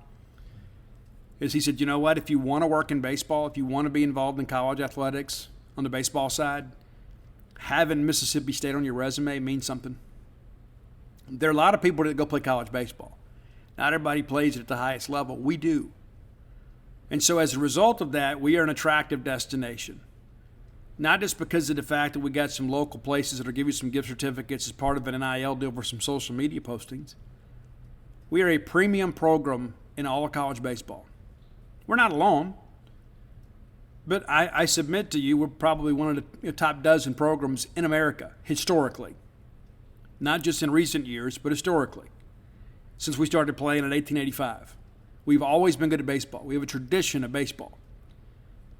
Is he said, you know what, if you want to work in baseball, if you want to be involved in college athletics on the baseball side, having Mississippi State on your resume means something. There are a lot of people that go play college baseball. Not everybody plays it at the highest level. We do. And so as a result of that, we are an attractive destination. not just because of the fact that we got some local places that'll give you some gift certificates as part of an NIL deal for some social media postings. We are a premium program in all of college baseball. We're not alone, but I submit to you we're probably one of the top dozen programs in America historically. Not just in recent years, but historically. Since we started playing in 1885. We've always been good at baseball. We have a tradition of baseball.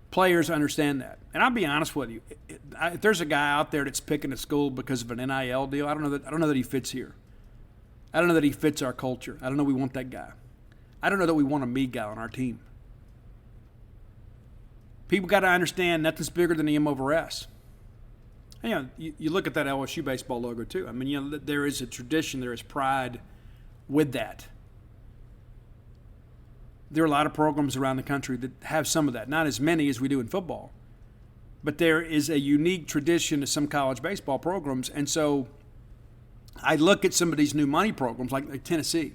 Players understand that. And I'll be honest with you. If there's a guy out there that's picking a school because of an NIL deal, I don't know that he fits here. I don't know that he fits our culture. I don't know we want that guy. I don't know that we want a me guy on our team. People got to understand nothing's bigger than the M over S. And, you look at that LSU baseball logo too. I mean, there is a tradition, there is pride with that. There are a lot of programs around the country that have some of that. Not as many as we do in football. But there is a unique tradition to some college baseball programs. And so I look at some of these new money programs like Tennessee.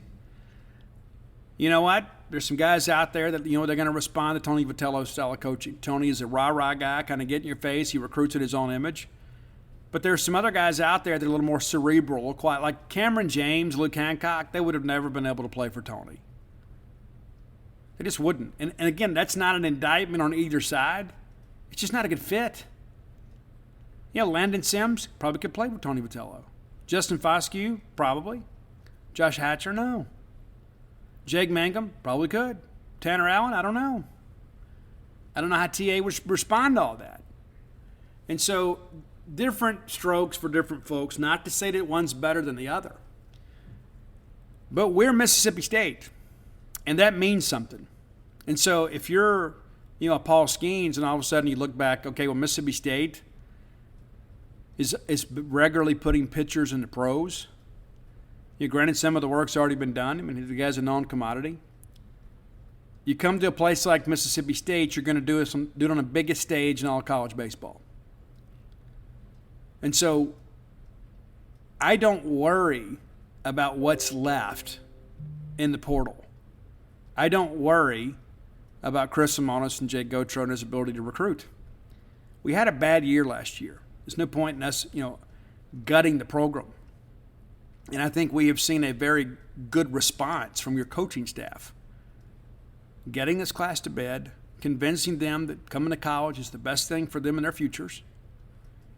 You know what? There's some guys out there that, they're going to respond to Tony Vitello's style of coaching. Tony is a rah-rah guy, kind of get in your face. He recruits in his own image. But there's some other guys out there that are a little more cerebral, quiet, like Cameron James, Luke Hancock. They would have never been able to play for Tony. They just wouldn't. And again, that's not an indictment on either side. It's just not a good fit. Landon Sims probably could play with Tony Vitello. Justin Foscue, probably. Josh Hatcher, no. Jake Mangum, probably could. Tanner Allen, I don't know. I don't know how TA would respond to all that. And so, different strokes for different folks, not to say that one's better than the other. But we're Mississippi State, and that means something. And so if you're, Paul Skeens, and all of a sudden you look back, okay, well, Mississippi State is regularly putting pitchers in the pros. Granted, some of the work's already been done. I mean, the guy's a known commodity. You come to a place like Mississippi State, you're going to do it on the biggest stage in all of college baseball. And so I don't worry about what's left in the portal. I don't worry about Chris Lemonis and Jake Gautreau and his ability to recruit. We had a bad year last year. There's no point in us, gutting the program. And I think we have seen a very good response from your coaching staff. Getting this class to bed, convincing them that coming to college is the best thing for them and their futures,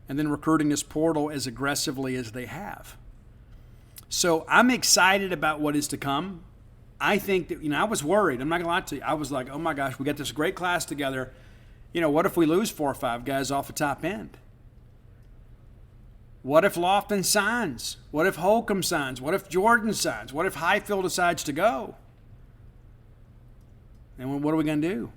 and then recruiting this portal as aggressively as they have. So I'm excited about what is to come. I think that, I was worried. I'm not going to lie to you. I was like, oh my gosh, we got this great class together. What if we lose 4 or 5 guys off the top end? What if Lofton signs? What if Holcomb signs? What if Jordan signs? What if Highfield decides to go? And what are we going to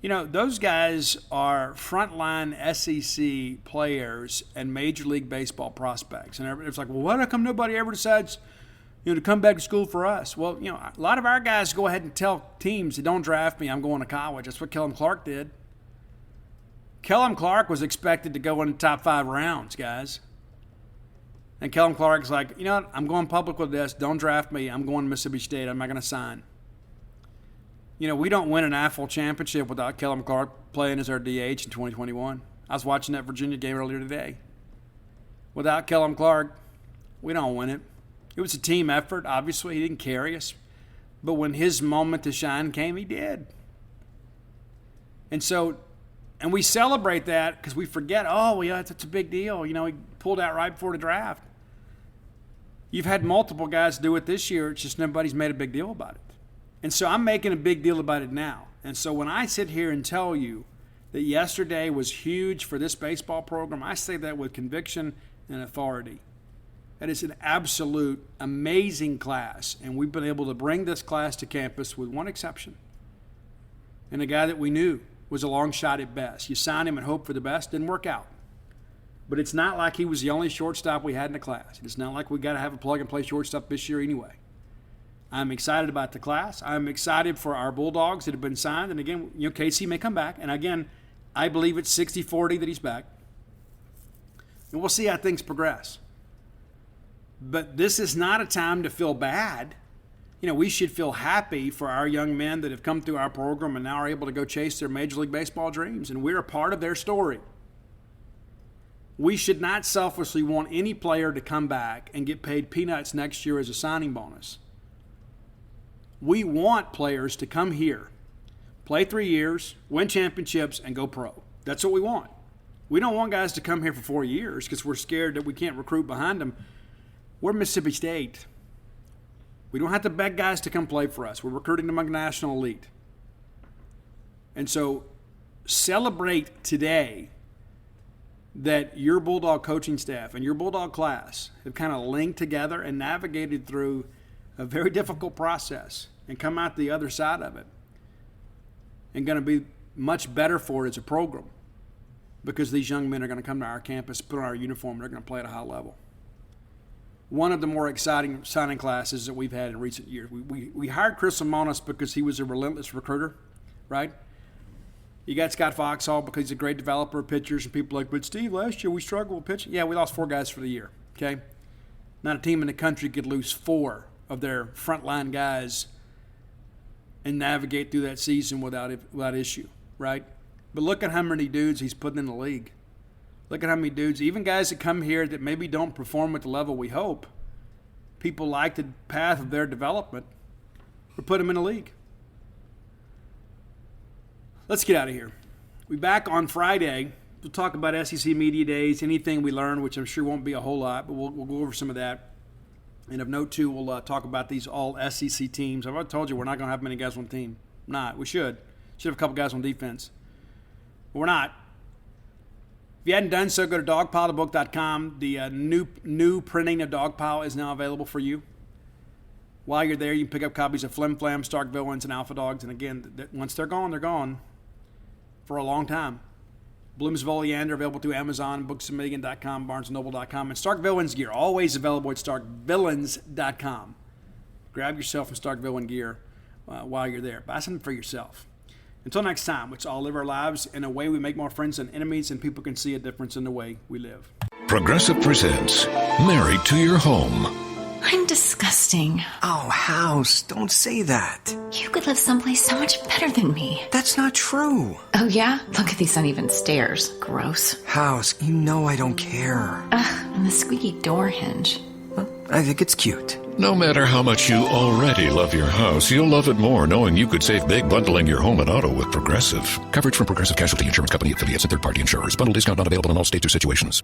do? Those guys are frontline SEC players and Major League Baseball prospects. And it's like, well, how come nobody ever decides, to come back to school for us? Well, a lot of our guys go ahead and tell teams that don't draft me, I'm going to college. That's what Kellum Clark did. Kellum Clark was expected to go in the top 5 rounds, guys. And Kellum Clark's like, what? I'm going public with this. Don't draft me. I'm going to Mississippi State. I'm not going to sign. We don't win an AFL championship without Kellum Clark playing as our DH in 2021. I was watching that Virginia game earlier today. Without Kellum Clark, we don't win it. It was a team effort. Obviously, he didn't carry us. But when his moment to shine came, he did. And we celebrate that because we forget, that's a big deal. He pulled out right before the draft. You've had multiple guys do it this year. It's just nobody's made a big deal about it. And so I'm making a big deal about it now. And so when I sit here and tell you that yesterday was huge for this baseball program, I say that with conviction and authority. That is an absolute amazing class. And we've been able to bring this class to campus with one exception. And a guy that we knew was a long shot at best. You sign him and hope for the best. Didn't work out. But it's not like he was the only shortstop we had in the class. It's not like we got to have a plug-and-play shortstop this year anyway. I'm excited about the class. I'm excited for our Bulldogs that have been signed. And again, Casey may come back. And again, I believe it's 60-40 that he's back. And we'll see how things progress. But this is not a time to feel bad. we should feel happy for our young men that have come through our program and now are able to go chase their Major League Baseball dreams, and we're a part of their story. We should not selfishly want any player to come back and get paid peanuts next year as a signing bonus. We want players to come here, play 3 years, win championships, and go pro. That's what we want. We don't want guys to come here for 4 years because we're scared that we can't recruit behind them. We're Mississippi State. We don't have to beg guys to come play for us. We're recruiting them among national elite. And so celebrate today that your Bulldog coaching staff and your Bulldog class have kind of linked together and navigated through a very difficult process and come out the other side of it and going to be much better for it as a program because these young men are going to come to our campus, put on our uniform, and they're going to play at a high level. One of the more exciting signing classes that we've had in recent years. We hired Chris Lemonis because he was a relentless recruiter, right? You got Scott Foxhall because he's a great developer of pitchers, and people are like, but Steve, last year we struggled with pitching. Yeah, we lost 4 guys for the year, okay? Not a team in the country could lose 4 of their frontline guys and navigate through that season without issue, right? But look at how many dudes he's putting in the league. Look at how many dudes, even guys that come here that maybe don't perform at the level we hope, people like the path of their development, we put them in the league. Let's get out of here. We'll be back on Friday. We'll talk about SEC Media Days, anything we learn, which I'm sure won't be a whole lot, but we'll go over some of that. And of note, too, we'll talk about these all SEC teams. I've already told you we're not going to have many guys on the team. Not. We should. Should have a couple guys on defense. But we're not. If you hadn't done so, go to dogpilethebook.com. The new printing of Dogpile is now available for you. While you're there, you can pick up copies of Flim Flam, Stark Villains, and Alpha Dogs. And again, once they're gone for a long time. Bloomsville Oleander available through Amazon, booksandmilligan.com, barnesandnoble.com, and Stark Villains gear always available at starkvillains.com. Grab yourself some Stark Villain gear while you're there. Buy something for yourself. Until next time, let's all live our lives in a way we make more friends than enemies, and people can see a difference in the way we live. Progressive presents Married to Your Home. I'm disgusting. Oh, House, don't say that. You could live someplace so much better than me. That's not true. Oh, yeah? Look at these uneven stairs. Gross. House, I don't care. Ugh, and the squeaky door hinge. I think it's cute. No matter how much you already love your house, you'll love it more knowing you could save big bundling your home and auto with Progressive. Coverage from Progressive Casualty Insurance Company affiliates and third-party insurers. Bundle discount not available in all states or situations.